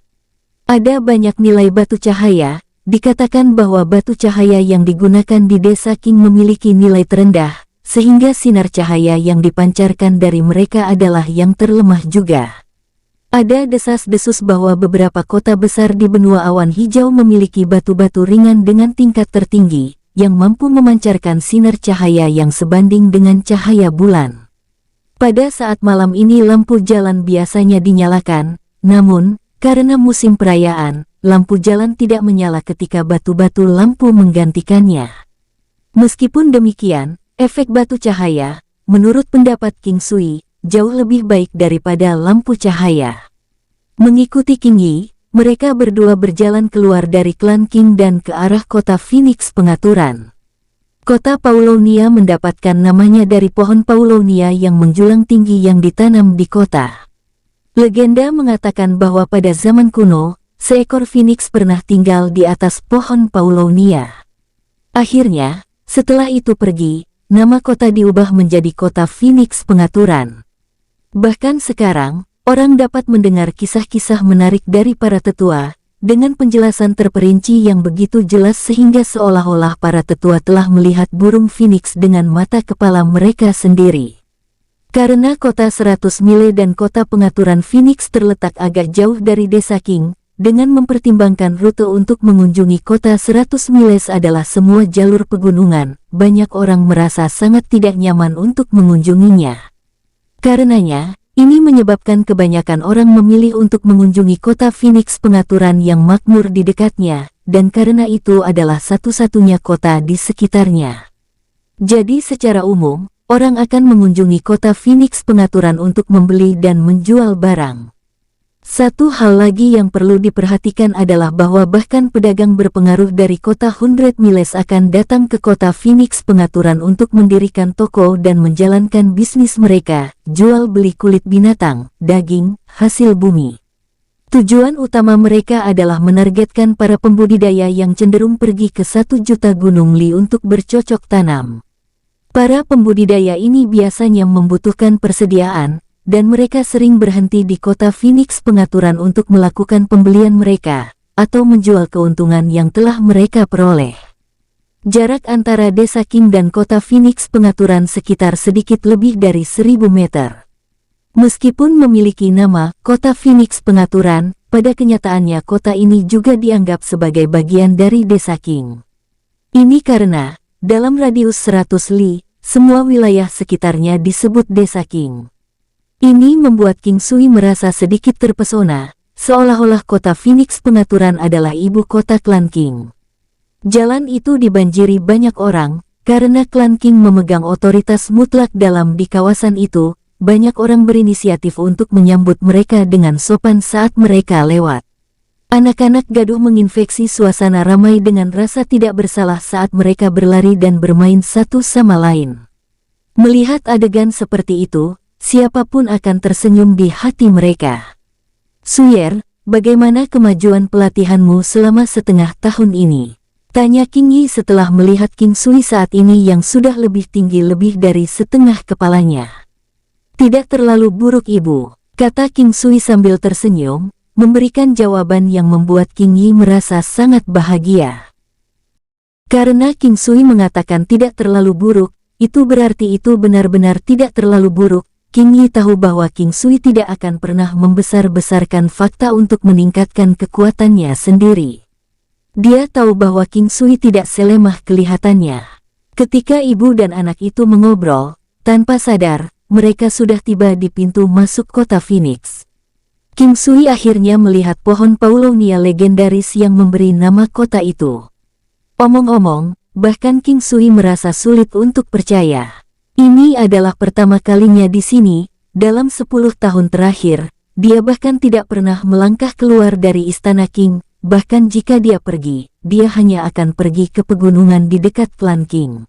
Ada banyak nilai batu cahaya, dikatakan bahwa batu cahaya yang digunakan di desa King memiliki nilai terendah, sehingga sinar cahaya yang dipancarkan dari mereka adalah yang terlemah juga. Ada desas-desus bahwa beberapa kota besar di benua awan hijau memiliki batu-batu ringan dengan tingkat tertinggi, yang mampu memancarkan sinar cahaya yang sebanding dengan cahaya bulan. Pada saat malam ini lampu jalan biasanya dinyalakan, namun, karena musim perayaan, lampu jalan tidak menyala ketika batu-batu lampu menggantikannya. Meskipun demikian, efek batu cahaya, menurut pendapat King Sui, jauh lebih baik daripada lampu cahaya. Mengikuti King Yi, mereka berdua berjalan keluar dari klan King dan ke arah kota Phoenix Pengaturan. Kota Paulonia mendapatkan namanya dari pohon Paulonia yang menjulang tinggi yang ditanam di kota. Legenda mengatakan bahwa pada zaman kuno, seekor Phoenix pernah tinggal di atas pohon Paulonia. Akhirnya, setelah itu pergi, nama kota diubah menjadi kota Phoenix Pengaturan. Bahkan sekarang, orang dapat mendengar kisah-kisah menarik dari para tetua, dengan penjelasan terperinci yang begitu jelas sehingga seolah-olah para tetua telah melihat burung Phoenix dengan mata kepala mereka sendiri. Karena kota 100 mile dan kota pengaturan Phoenix terletak agak jauh dari desa King, dengan mempertimbangkan rute untuk mengunjungi kota 100 miles adalah semua jalur pegunungan, banyak orang merasa sangat tidak nyaman untuk mengunjunginya. Karenanya, ini menyebabkan kebanyakan orang memilih untuk mengunjungi kota Phoenix Pengaturan yang makmur di dekatnya, dan karena itu adalah satu-satunya kota di sekitarnya. Jadi secara umum, orang akan mengunjungi kota Phoenix Pengaturan untuk membeli dan menjual barang. Satu hal lagi yang perlu diperhatikan adalah bahwa bahkan pedagang berpengaruh dari kota 100 Miles akan datang ke kota Phoenix Pengaturan untuk mendirikan toko dan menjalankan bisnis mereka, jual beli kulit binatang, daging, hasil bumi. Tujuan utama mereka adalah menargetkan para pembudidaya yang cenderung pergi ke 1 juta gunung Li untuk bercocok tanam. Para pembudidaya ini biasanya membutuhkan persediaan, dan mereka sering berhenti di kota Phoenix Pengaturan untuk melakukan pembelian mereka, atau menjual keuntungan yang telah mereka peroleh. Jarak antara desa King dan kota Phoenix Pengaturan sekitar sedikit lebih dari 1000 meter. Meskipun memiliki nama kota Phoenix Pengaturan, pada kenyataannya kota ini juga dianggap sebagai bagian dari desa King. Ini karena, dalam radius 100 li, semua wilayah sekitarnya disebut desa King. Ini membuat King Sui merasa sedikit terpesona, seolah-olah kota Phoenix Pengaturan adalah ibu kota klan King. Jalan itu dibanjiri banyak orang, karena klan King memegang otoritas mutlak dalam di kawasan itu, banyak orang berinisiatif untuk menyambut mereka dengan sopan saat mereka lewat. Anak-anak gaduh menginfeksi suasana ramai dengan rasa tidak bersalah saat mereka berlari dan bermain satu sama lain. Melihat adegan seperti itu, siapapun akan tersenyum di hati mereka. "Suyer, bagaimana kemajuan pelatihanmu selama setengah tahun ini?" tanya King Yi setelah melihat King Sui saat ini yang sudah lebih tinggi lebih dari setengah kepalanya. "Tidak terlalu buruk ibu," kata King Sui sambil tersenyum, memberikan jawaban yang membuat King Yi merasa sangat bahagia. Karena King Sui mengatakan tidak terlalu buruk, itu berarti itu benar-benar tidak terlalu buruk. King Yi tahu bahwa King Sui tidak akan pernah membesar-besarkan fakta untuk meningkatkan kekuatannya sendiri. Dia tahu bahwa King Sui tidak selemah kelihatannya. Ketika ibu dan anak itu mengobrol, tanpa sadar, mereka sudah tiba di pintu masuk kota Phoenix. King Sui akhirnya melihat pohon Paulownia legendaris yang memberi nama kota itu. Omong-omong, bahkan King Sui merasa sulit untuk percaya. Ini adalah pertama kalinya di sini, dalam 10 tahun terakhir, dia bahkan tidak pernah melangkah keluar dari istana King, bahkan jika dia pergi, dia hanya akan pergi ke pegunungan di dekat klan King.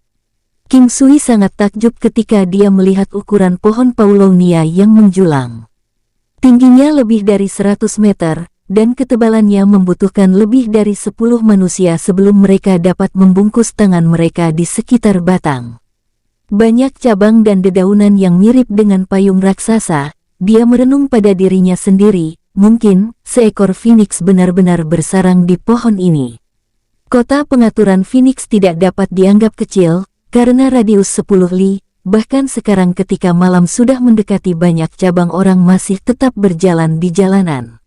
King Sui sangat takjub ketika dia melihat ukuran pohon Paulownia yang menjulang. Tingginya lebih dari 100 meter, dan ketebalannya membutuhkan lebih dari 10 manusia sebelum mereka dapat membungkus tangan mereka di sekitar batang. Banyak cabang dan dedaunan yang mirip dengan payung raksasa, dia merenung pada dirinya sendiri, mungkin seekor Phoenix benar-benar bersarang di pohon ini. Kota pengaturan Phoenix tidak dapat dianggap kecil, karena radius 10 li, bahkan sekarang ketika malam sudah mendekati banyak cabang orang masih tetap berjalan di jalanan.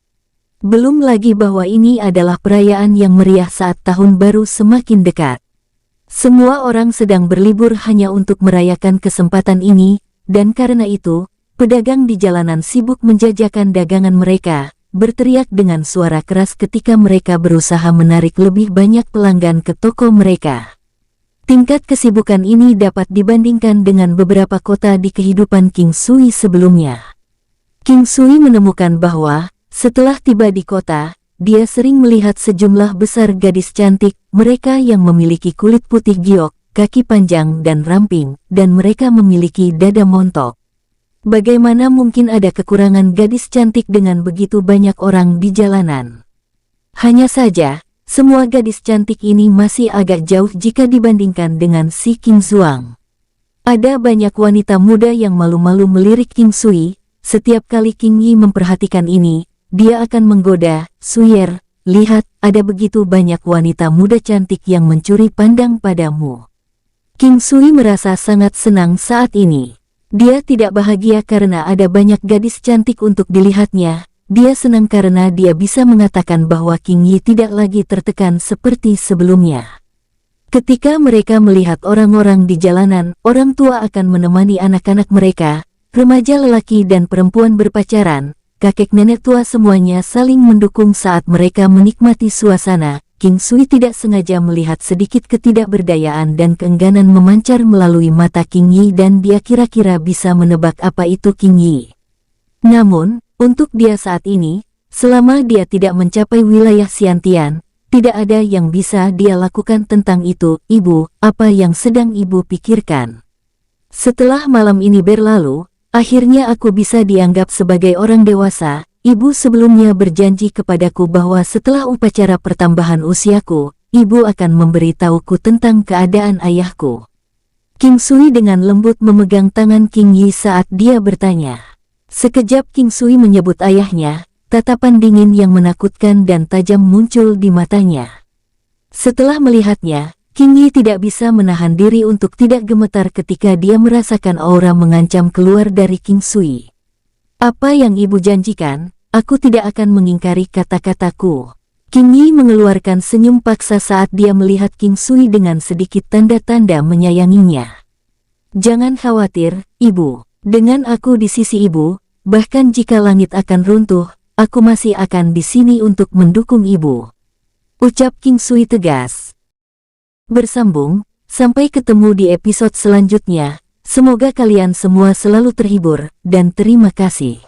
Belum lagi bahwa ini adalah perayaan yang meriah saat tahun baru semakin dekat. Semua orang sedang berlibur hanya untuk merayakan kesempatan ini, dan karena itu, pedagang di jalanan sibuk menjajakan dagangan mereka, berteriak dengan suara keras ketika mereka berusaha menarik lebih banyak pelanggan ke toko mereka. Tingkat kesibukan ini dapat dibandingkan dengan beberapa kota di kehidupan King Sui sebelumnya. King Sui menemukan bahwa, setelah tiba di kota, dia sering melihat sejumlah besar gadis cantik, mereka yang memiliki kulit putih giok, kaki panjang dan ramping, dan mereka memiliki dada montok. Bagaimana mungkin ada kekurangan gadis cantik dengan begitu banyak orang di jalanan? Hanya saja, semua gadis cantik ini masih agak jauh jika dibandingkan dengan si King Zuang. Ada banyak wanita muda yang malu-malu melirik King Sui. Setiap kali King Yi memperhatikan ini, dia akan menggoda, "Suyer, lihat, ada begitu banyak wanita muda cantik yang mencuri pandang padamu." King Sui merasa sangat senang saat ini. Dia tidak bahagia karena ada banyak gadis cantik untuk dilihatnya. Dia senang karena dia bisa mengatakan bahwa King Yi tidak lagi tertekan seperti sebelumnya. Ketika mereka melihat orang-orang di jalanan, orang tua akan menemani anak-anak mereka, remaja lelaki dan perempuan berpacaran, kakek nenek tua semuanya saling mendukung saat mereka menikmati suasana. King Sui tidak sengaja melihat sedikit ketidakberdayaan dan keengganan memancar melalui mata King Yi dan dia kira-kira bisa menebak apa itu King Yi. Namun, untuk dia saat ini, selama dia tidak mencapai wilayah Xiantian, tidak ada yang bisa dia lakukan tentang itu. "Ibu, apa yang sedang ibu pikirkan?" Setelah malam ini berlalu, akhirnya aku bisa dianggap sebagai orang dewasa. Ibu sebelumnya berjanji kepadaku bahwa setelah upacara pertambahan usiaku, ibu akan memberitahuku tentang keadaan ayahku. King Sui dengan lembut memegang tangan King Yi saat dia bertanya. Sekejap King Sui menyebut ayahnya, tatapan dingin yang menakutkan dan tajam muncul di matanya. Setelah melihatnya, King Yi tidak bisa menahan diri untuk tidak gemetar ketika dia merasakan aura mengancam keluar dari King Sui. "Apa yang ibu janjikan, aku tidak akan mengingkari kata-kataku." King Yi mengeluarkan senyum paksa saat dia melihat King Sui dengan sedikit tanda-tanda menyayanginya. "Jangan khawatir, ibu. Dengan aku di sisi ibu, bahkan jika langit akan runtuh, aku masih akan di sini untuk mendukung ibu," ucap King Sui tegas. Bersambung, sampai ketemu di episode selanjutnya. Semoga kalian semua selalu terhibur, dan terima kasih.